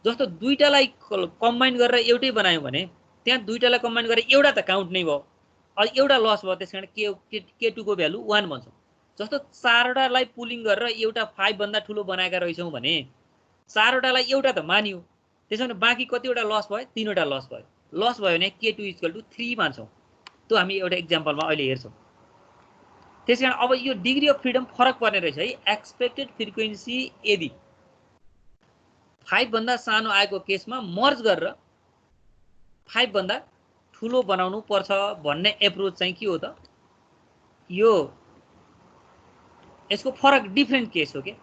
जस्तो 2टालाई कम्बाइन गरेर एउटै बनायो भने त्यहाँ 2टालाई कम्बाइन गरेर एउटा त काउन्ट नै भयो, अनि एउटा लस भयो, त्यसकारण k2 को भ्यालु 1 भन्छौँ। जस्तो 4वटालाई पुलिङ गरेर एउटा 5 भन्दा ठुलो बनाएका रहेछौँ भने 4वटालाई एउटा त मानियो, त्यसो भने बाँकी कतिवटा लस भयो, 3वटा लस भयो। लस भयो भने k2 = 3 मान्छौँ। त्यो हामी एउटा एक्जाम्पलमा अहिले हेर्छौँ। त्यसकारण अब यो डिग्री अफ फ्रिडम फरक पर्ने रहेछ है। एक्सपेक्टेड फ्रिक्वेन्सी यदि 5 भन्दा सानो आएको केसमा मर्ज गरेर 5 भन्दा ठुलो बनाउनु पर्छ भन्ने एप्रोच चाहिँ के हो त, यो यसको फरक डिफ्रेन्ट केस हो के।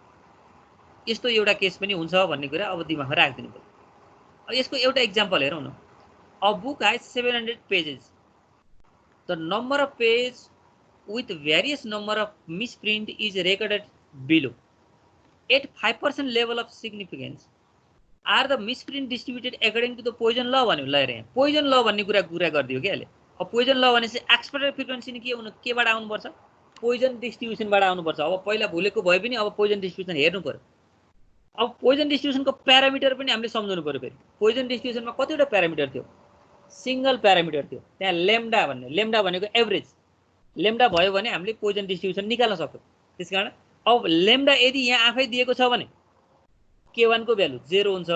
यस्तो एउटा केस पनि हुन्छ भन्ने कुरा अब दिमागमा राखिदिनु पर्यो। अब यसको एउटा एक्जाम्पल हेरौँ न। A book has 700 pages, the number of page with various number of misprint is recorded below. At 5% level of significance, are the misprint distributed according to the Poisson law भन्यो। ल हेरे पोइजन ल भन्ने कुरा गरिदियो के अहिले। अब पोइजन ल भनेपछि एक्सपेक्टेड फ्रिक्वेन्सी नि के हुनु, केबाट आउनुपर्छ, पोइजन डिस्ट्रिब्युसनबाट आउनुपर्छ। अब पहिला भुलेको भए पनि अब पोइजन डिस्ट्रिब्युसन हेर्नु पर्यो। अब पोइजन डिस्ट्रिब्युसनको प्यारामिटर पनि हामीले सम्झाउनु पर्यो। फेरि पोइजन डिस्ट्रिब्युसनमा कतिवटा प्यारामिटर थियो, सिंगल प्यारामिटर थियो। त्यहाँ लेम्डा भन्ने, लेम्डा भनेको एभरेज, लेम्डा भयो भने हामीले पोइजन डिस्ट्रिब्युसन निकाल्न सक्छौँ। त्यसकारण अब लेम्डा यदि यहाँ आफै दिएको छ भने k1 को भ्यालु 0 हुन्छ,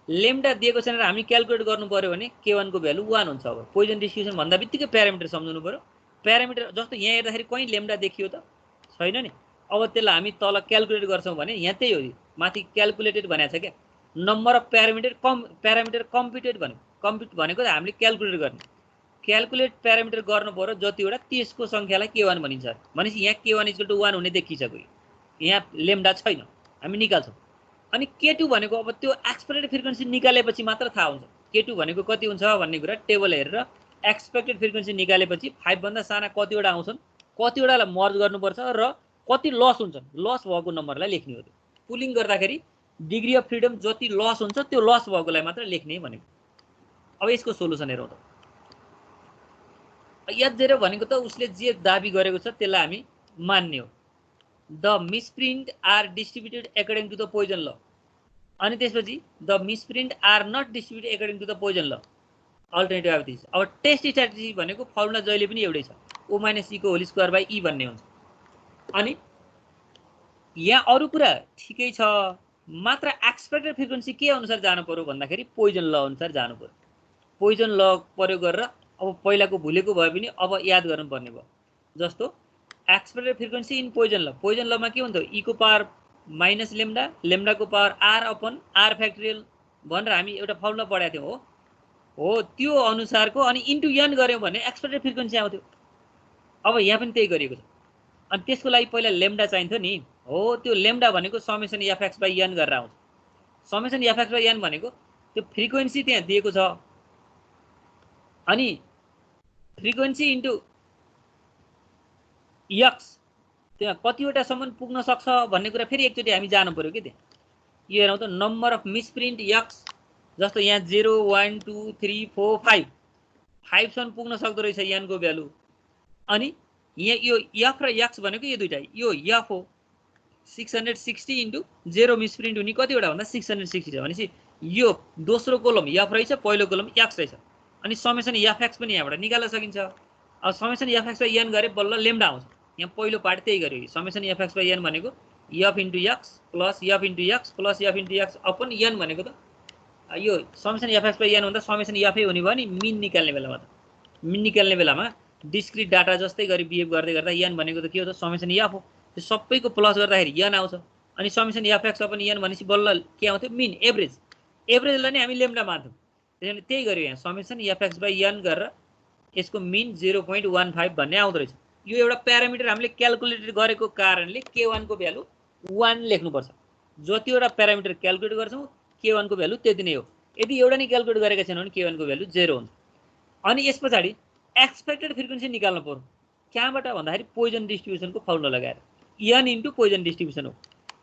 लेम्डा दिएको छैन र हामी क्याल्कुलेट गर्नु पर्यो भने k1 को भ्यालु 1 हुन्छ। अब पोइजन डिस्ट्रिब्युसन भन्दा बित्तिकै प्यारामिटर सम्झाउनु पर्यो। प्यारामिटर जस्तो यहाँ हेर्दाखेरि कहीँ लेम्डा देखियो त छैन नि। अब त्यसलाई हामी तल क्याल्कुलेट गर्छौँ भने यहाँ त्यही हो, माथि क्याल्कुलेटेड भनेको छ क्या, नम्बर अफ प्यारामिटर कम्प्युटेड भन्यो। कम्प्युट भनेको हामीले क्याल्कुलेट गर्ने, क्याल्कुलेट प्यारामिटर गर्नु पर्यो जतिवटा त्यसको सङ्ख्यालाई k1 भनिन्छ। भनेपछि यहाँ k1 = 1 हुने देखिसक्यो, यहाँ लेम्डा छैन, हामी निकाल्छौँ। अनि k2 भनेको अब त्यो एक्सपेक्टेड फ्रिक्वेन्सी निकालेपछि मात्र थाहा हुन्छ k2 भनेको कति हुन्छ भन्ने कुरा। टेबल हेरेर एक्सपेक्टेड फ्रिक्वेन्सी निकालेपछि 5 भन्दा साना कतिवटा आउँछन्, कतिवटालाई मर्ज गर्नुपर्छ र कति लस हुन्छन्, लस भएको नम्बरलाई लेख्ने हो। पुलिङ गर्दाखेरि डिग्री अफ फ्रिडम जति लस हुन्छ त्यो लस भएकोलाई मात्र लेख्ने भनेको। अब यसको सोलुसन हेरौँ त। H0 भनेको त उसले जे दाबी गरेको छ त्यसलाई हामी मान्ने हो। The misprint are distributed according to the Poisson law. अनि त्यसपछि the misprint are not distributed according to the Poisson law. Alternative अब दिस। अब टेस्ट स्ट्र्याटेजी भनेको फर्मुला जहिले पनि एउटै छ, O-E² भन्ने हुन्छ। अनि यहाँ अरू कुरा ठिकै छ, मात्र एक्सपेक्टेड फ्रिक्वेन्सी के अनुसार जानु पर्यो भन्दाखेरि पोइजन ल अनुसार जानु पर्यो। पोइजन ल प्रयोग गरेर अब पहिलाको भुलेको भए पनि अब याद गर्नुपर्ने भयो। जस्तो एक्सपेक्टेड फ्रिक्वेन्सी इन पोइजन ल, पोइजन लमा के हुन्थ्यो, e को पावर माइनस लेम्डा, लेम्डा को पावर r/r फ्याक्टोरियल भनेर हामी एउटा फर्मुला पढाएको थियौँ। हो त्यो अनुसारको अनि इन्टु n गर्यौँ भने एक्सपेक्टेड फ्रिक्वेन्सी आउँथ्यो। अब यहाँ पनि त्यही गरिएको छ। अनि त्यसको लागि पहिला लेम्डा चाहिन्थ्यो नि, हो त्यो लेम्डा भनेको समेसन f(x/n) गरेर आउँछ। समेसन f(x/n) भनेको त्यो फ्रिक्वेन्सी त्यहाँ दिएको छ, अनि फ्रिक्वेन्सी इन्टु x त्यहाँ कतिवटासम्म पुग्न सक्छ भन्ने कुरा फेरि एकचोटि हामी जानु पर्यो कि। त्यहाँ यो हेरौँ त, नम्बर अफ मिसप्रिन्ट x, जस्तो यहाँ 0 1 2 3 4 5 5सम्म पुग्न सक्दो रहेछ n को भ्यालु। अनि यहाँ यो f र x भनेको यो दुईटा, यो f हो 660 इन्टु 0 मिसप्रिन्ट हुने कतिवटा भन्दा 660 छ। भनेपछि यो दोस्रो कोलम f रहेछ, पहिलो कोलम x रहेछ। अनि समेसन f(x) पनि यहाँबाट निकाल्न सकिन्छ। अब समेसन f(x/n) गरे बल्ल लेम्डा आउँछ। यहाँ पहिलो पार्ट त्यही गर्यो, समेसन f(x/n) भनेको f into x plus f into x plus f into x upon n भनेको त यो समेसन fx बाइ n भन्दा समेसन f हुने भयो नि मिन निकाल्ने बेलामा त मिन निकाल्ने बेलामा डिस्क्रिट डाटा जस्तै गरी बिहेभ गर्दै गर्दा n भनेको त के हो त समेसन f हो त्यो सबैको प्लस गर्दाखेरि n आउँछ अनि समेसन fx अपन n भनेपछि बल्ल के आउँथ्यो मिन एभरेज एभरेजलाई नै हामी लेम्डा मान्छौँ त्यसैले त्यही गर्यो यहाँ समेसन fx बाइ n गरेर यसको मिन 0.15 भन्ने आउँदो रहेछ यो एउटा प्यारामिटर हामीले क्याल्कुलेट गरेको कारणले k1 को भ्यालु 1 लेख्नुपर्छ जतिवटा प्यारामिटर क्याल्कुलेट गर्छौँ k1 को भ्यालु त्यति नै हो यदि एउटा नै क्याल्कुलेट गरेका छैनौँ भने k1 को भ्यालु 0 हुन्छ अनि यस पछाडि एक्सपेक्टेड फ्रिक्वेन्सी निकाल्नु पर्यो कहाँबाट भन्दाखेरि पोइजन डिस्ट्रिब्युसनको फर्मुला लगाएर n इन्टु पोइजन डिस्ट्रिब्युसन हो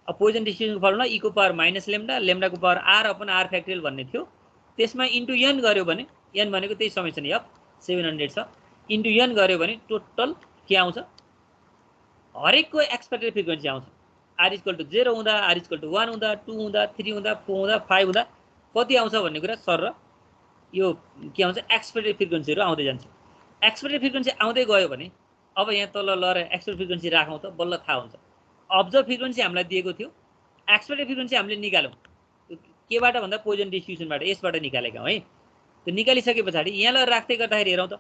अब पोइजन डिस्ट्रिब्युसनको फर्मुला e को पावर माइनस लेम्डा लेम्डा को power r upon r factorial भन्ने थियो त्यसमा इन्टु n गर्यो भने n भनेको त्यही समेसन f 700 छ इन्टु n गर्यो भने टोटल के आउँछ हरेकको एक्सपेक्टेड फ्रिक्वेन्सी आउँछ r इक्वल टु 0 हुँदा r इक्वल टु 1 हुँदा 2 हुँदा 3 हुँदा 4 हुँदा 5 हुँदा कति आउँछ भन्ने कुरा सर यो के आउँछ एक्सपेक्टेड फ्रिक्वेन्सीहरू आउँदै जान्छ एक्सपेक्टेड फ्रिक्वेन्सी आउँदै गयो भने अब यहाँ तल लएर एक्सपेक्टेड फ्रिक्वेन्सी राखौँ त बल्ल थाहा हुन्छ अब्जर्भ फ्रिक्वेन्सी हामीलाई दिएको थियो एक्सपेक्टेड फ्रिक्वेन्सी हामीले निकाल्यौँ केबाट भन्दा पोइजन डिस्ट्रिब्युसनबाट यसबाट निकालेका हौँ है त्यो निकालिसके पछाडि यहाँ लएर राख्दै गर्दाखेरि हेरौँ त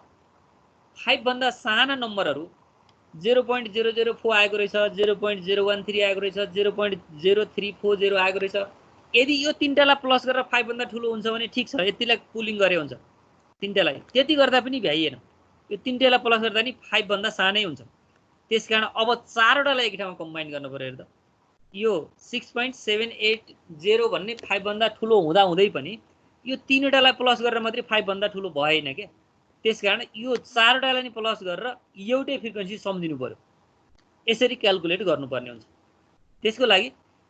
5 भन्दा साना नम्बरहरू 0.004 आएको रहेछ 0.013 आएको रहेछ 0.0340 आएको रहेछ यदि यो तीनटालाई प्लस गरेर 5 भन्दा ठुलो हुन्छ भने ठीक छ यतिलाई पुलिङ गरे हुन्छ तीनटालाई त्यति गर्दा पनि भ्याइएन यो तीनटालाई प्लस गर्दा नि 5 भन्दा सानै हुन्छ त्यसकारण अब चारवटालाई एक ठाउँमा कम्बाइन गर्नु पर्यो हेर्दा यो 6.780 भन्ने 5 भन्दा ठुलो हुँदा हुँदै पनि यो तीनवटालाई प्लस गरेर मात्रै 5 भन्दा ठुलो भएन के त्यसकारण यो चारवटालाई नि प्लस गरेर एउटै फ्रिक्वेन्सी सम्झिनु पर्यो यसरी क्याल्कुलेट गर्नुपर्ने हुन्छ त्यसको लागि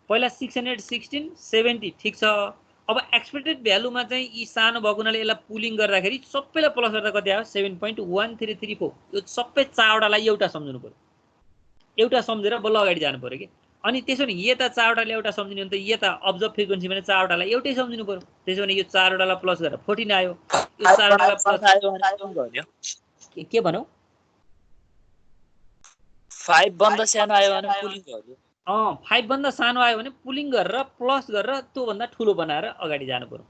पहिला 616 70 ठीक छ अब एक्सपेक्टेड भ्यालुमा चाहिँ यी सानो भएको हुनाले यसलाई पुलिङ गर्दाखेरि सबैलाई प्लस गर्दा कति आयो 7.1334 यो सबै चारवटालाई एउटा सम्झिनु पर्यो एउटा सम्झेर बल्ल अगाडि जानु पर्यो कि अनि त्यसो भने यता चारवटाले एउटा सम्झिनु भने त यता अब्जर्भ फ्रिक्वेन्सी भने चारवटालाई एउटै सम्झिनु पर्यो त्यसो भने यो चारवटालाई प्लस गरेर 14 आयो यो चारवटालाई प्लस गर्यो के भनौ 5 भन्दा सानो आयो भने पुलिङ गर्यो 5 भन्दा सानो आयो भने पुलिङ गरेर प्लस गरेर त्यो भन्दा ठुलो बनाएर अगाडि जानु पर्यो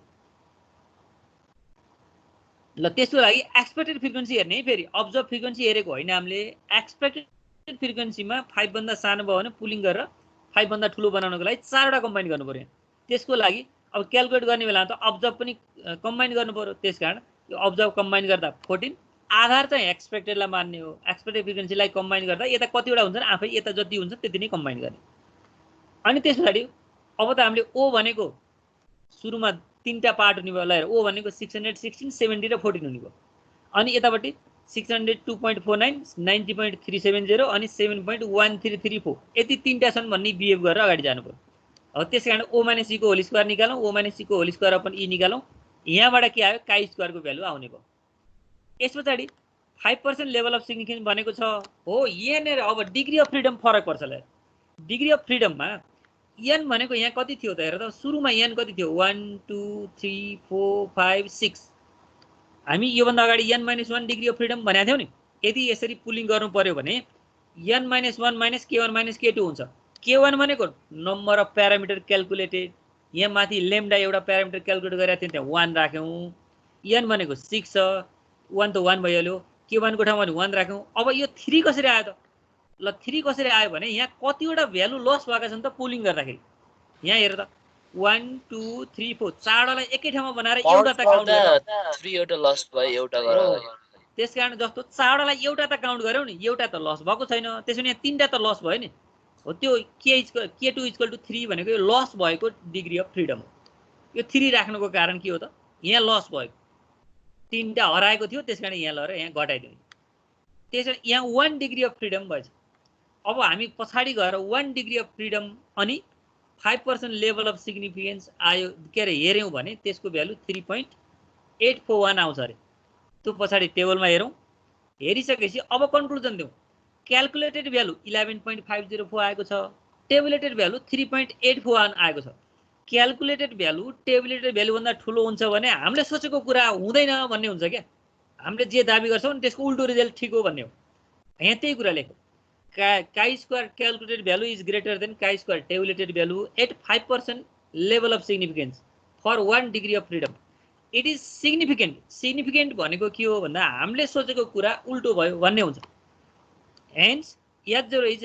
ल त्यसको लागि एक्सपेक्टेड फ्रिक्वेन्सी हेर्ने फेरि अब्जर्भ फ्रिक्वेन्सी हेरेको होइन हामीले एक्सपेक्टेड फ्रिक्वेन्सीमा 5 भन्दा सानो भयो भने पुलिङ गरेर 5 भन्दा ठुलो बनाउनको लागि चारवटा कम्बाइन गर्नु पर्यो त्यसको लागि अब क्याल्कुलेट गर्ने बेला त अब्जर्भ पनि कम्बाइन गर्नु पर्यो त्यसकारण यो अब्जर्भ कम्बाइन गर्दा 14 आधार चाहिँ एक्सपेक्टेडलाई मान्ने हो एक्सपेक्टेड फ्रिक्वेन्सीलाई कम्बाइन गर्दा यता कतिवटा हुन्छ आफै यता जति हुन्छ त्यति नै कम्बाइन गर्ने अनि त्यस पछाडि अब त हामीले ओ भनेको सुरुमा तीनटा पार्ट हुने भयो ल हेर ओ भनेको 616 70 र 14 हुने भयो अनि यतापट्टि 602.49 90.370 अनि 7.1334 यति तीनटा छन् भन्ने बिहेभ गरेर अगाडि जानु पर्यो अब त्यसकारण ओ माइनस सी को होल स्क्वायर निकालौँ ओ माइनस सी को होल स्क्वायर अपन ई निकालौँ यहाँबाट के आयो काई स्क्वायरको भ्यालु आउने भयो यस पछाडि 5% लेभल अफ सिग्निफिकेन्स भनेको छ हो यहाँनिर अब डिग्री अफ फ्रिडम फरक पर्छ ल डिग्री अफ फ्रिडममा n भनेको यहाँ कति थियो त हेर त सुरुमा n कति थियो 1 2 3 4 5 6 हामी योभन्दा अगाडि n - 1 डिग्री अफ फ्रिडम भनेको थियौँ नि यदि यसरी पुलिङ गर्नु पर्यो भने n - 1 - k1 - k2 हुन्छ k1 भनेको नम्बर अफ प्यारामिटर क्याल्कुलेटेड यहाँ माथि लेम्डा एउटा प्यारामिटर क्याल्कुलेट गरेर थियो त्यहाँ 1 राख्यौँ n भनेको 6 छ 1 त 1 भइहाल्यो k1 को ठाउँमा 1 राख्यौँ अब यो 3 कसरी आयो त ल 3 कसरी आयो भने यहाँ कतिवटा भ्यालु लस भएका छन् त पुलिङ गर्दाखेरि यहाँ हेर त 1 2 3 4 चारवटालाई एकै ठाउँमा बनाएर एउटा त काउन्ट गर्नु 3 एउटा लस भयो एउटा गरेर त्यसकारण जस्तो चारवटालाई एउटा त काउन्ट गर्यौ नि एउटा त लस भएको छैन त्यसैले यहाँ तीनटा त लस भयो नि हो त्यो k2 = 3 भनेको यो लस भएको डिग्री अफ फ्रिडम हो यो 3 राख्नुको कारण के हो त यहाँ लस भयो तीनटा हराएको थियो त्यसकारण यहाँ लएर यहाँ घटाइदियो त्यसैले यहाँ 1 डिग्री अफ फ्रिडम भएछ अब हामी पछाडि गएर 1 डिग्री अफ फ्रिडम अनि 5% लेभल अफ सिग्निफिकेन्स आयो के अरे हेऱ्यौँ भने त्यसको भ्यालु 3.841 आउँछ अरे त्यो पछाडि टेबलमा हेरौँ हेरिसकेपछि अब कन्क्लुजन दिउँ क्याल्कुलेटेड भ्यालु 11.504 आएको छ टेबुलेटेड भ्यालु 3.841 आएको छ क्याल्कुलेटेड भ्यालु टेबुलेटेड भ्यालु भन्दा ठुलो हुन्छ भने हामीले सोचेको कुरा हुँदैन भन्ने हुन्छ क्या हामीले जे दाबी गर्छौँ नि त्यसको उल्टो रिजल्ट ठिक हो भन्ने हो यहाँ त्यही कुरा लेख्यो chi-square calculated value is greater than chi-square tabulated value at 5% level of significance for 1 degree of freedom. It is significant. Significant भनेको के हो भन्दा हामीले सोचेको कुरा उल्टो भयो भन्ने हुन्छ. Hence H0 is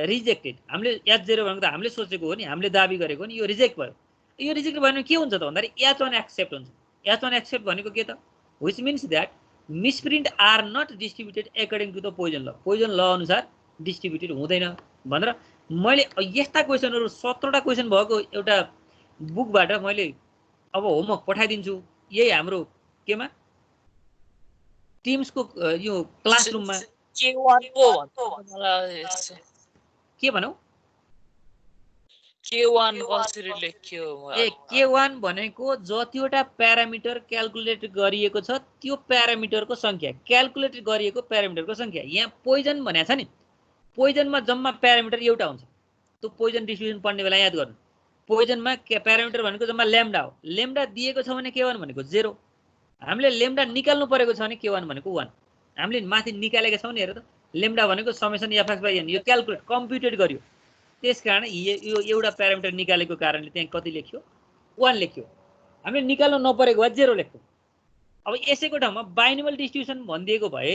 rejected. हामीले H0 भनेको त हामीले सोचेको हो नि, हामीले दाबी गरेको नि, यो रिजेक्ट भयो. यो रिजेक्ट भयो भने के हुन्छ त भन्दाखेरि H1 एक्सेप्ट हुन्छ. H1 एक्सेप्ट भनेको के त? Which means that misprint are not distributed according to the Poisson law. Poisson law अनुसार डिस्ट्रिब्युटेड हुँदैन भनेर मैले यस्ता क्वेशनहरु 17 टा क्वेशन भएको एउटा बुकबाट मैले अब होमवर्क पठाइदिन्छु. यही हाम्रो केमा टिम्सको यो क्लासरुममा K1 पो भन्नु मलाई के भनौ K1 कसरी लेख्यो K1 भनेको जतिवटा प्यारामिटर क्याल्कुलेट गरिएको छ त्यो प्यारामिटरको संख्या, क्याल्कुलेट गरिएको प्यारामिटरको संख्या. यहाँ पोइजन भनेको छ नि, पोइजनमा जम्मा प्यारामिटर एउटा हुन्छ. त्यो पोइजन डिस्ट्रिब्युसन पढ्ने बेला याद गर्नु. पोइजनमा प्यारामिटर भनेको जम्मा ल्याम्डा हो. ल्याम्डा दिएको छ भने K1 भनेको 0. हामीले ल्याम्डा निकाल्नु परेको छ भने K1 भनेको 1. हामीले माथि निकालेका छौं नि, हेर त. ल्याम्डा भनेको समेसन f(x/n) यो क्याल्कुलेट कम्प्युटेड गर्यो. त्यसकारण यो एउटा प्यारामिटर निकालेको कारणले त्यहाँ कति लेख्यो 1 लेख्यो. हामीले निकाल्नु नपरेको भए 0 लेख्थ्यौं. अब यसैको ठाउँमा बाइनोमियल डिस्ट्रिब्युसन भनिदिएको भए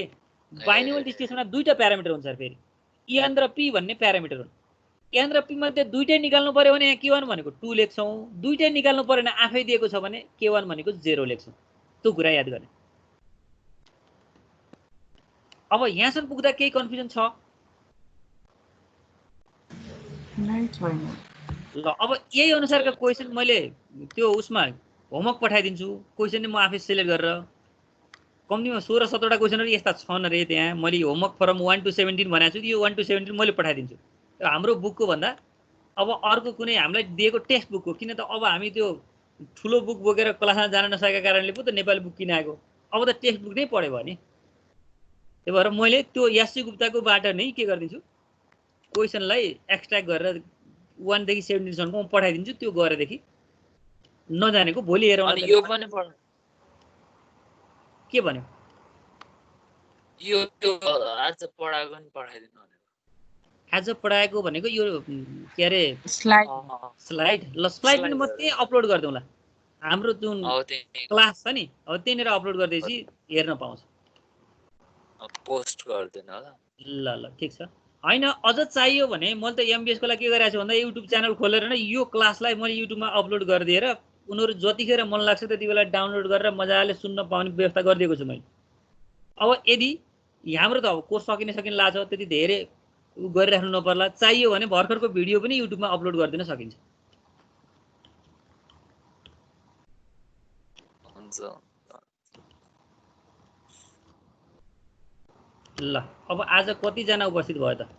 बाइनोमियल डिस्ट्रिब्युसनमा दुईटा प्यारामिटर हुन्छ फेरि. n र p भन्ने प्यारामिटर हुन्. n र p मध्ये दुईटै निकाल्नु पर्यो भने यहाँ K1 भनेको 2 लेख्छौं. दुईटै निकाल्नु परेन आफै दिएको छ भने K1 भनेको 0 लेख्छौं. त्यो कुरा याद गर्ने. अब यहाँसम्म पुग्दा केही कन्फ्युजन छ? ल अब यही अनुसारका क्वेशन मैले त्यो उसमा होमवर्क पठाइदिन्छु. क्वेशन नि म आफै सिलेक्ट गरेर कम्तीमा 16-17 टा क्वेशनहरु यस्ता छन् रे त्यहाँ. मैले होमवर्क फ्रम 1 to 17 भनेको छु. यो 1 to 17 मैले पठाइदिन्छु. हाम्रो बुकको भन्दा अब अर्को कुनै हामीलाई दिएको टेक्स्ट बुकको, किन त अब हामी त्यो ठुलो बुक बोकेर क्लासमा जान नसकेका कारणले पो त नेपाली बुक किन आएको. अब त टेक्स्ट बुक नै पढ्यो भने. त्यही भएर मैले त्यो यासी गुप्ताको बाट नै के गर्दिन्छु, क्वेशनलाई एक्सट्र्याक्ट गरेर 1 देखि 17 सम्मको म पठाइदिन्छु. त्यो गरेदेखि नजानेको भोलि हेरौँ. अनि यो पनि पढ. के भन्यो? यो आज पढाएको नि पठाइदिनु भनेको. आज पढाएको भनेको यो के अरे स्लाइड. ल स्लाइड पनि म त्यही अपलोड गर्दिउँला. हाम्रो जुन क्लास छ नि, अब त्यहीँनिर अपलोड गर्दैछि हेर्न पाउँछ. पोस्ट गर्दैन होला. ल ठीक छ. हैन अझ चाहियो भने मैले त एमबीएस को लागि के गरिरहेको छु भन्दा युट्युब च्यानल खोलेर नै यो क्लासलाई मैले युट्युबमा अपलोड गरिदिएर उनीहरु जतिखेर मन लाग्छ त्यति बेला डाउनलोड गरेर मजाले सुन्न पाउने व्यवस्था गरिदिएको छु मैले. अब यदि हाम्रो त अब कोर्स सकिन लाग्छ त्यति धेरै गरिराख्नु नपर्ला. चाहियो भने भर्खरको भिडियो पनि युट्युबमा अपलोड गरिदिन सकिन्छ. हुन्छ. ल अब आज कति जना उपस्थित भयो त?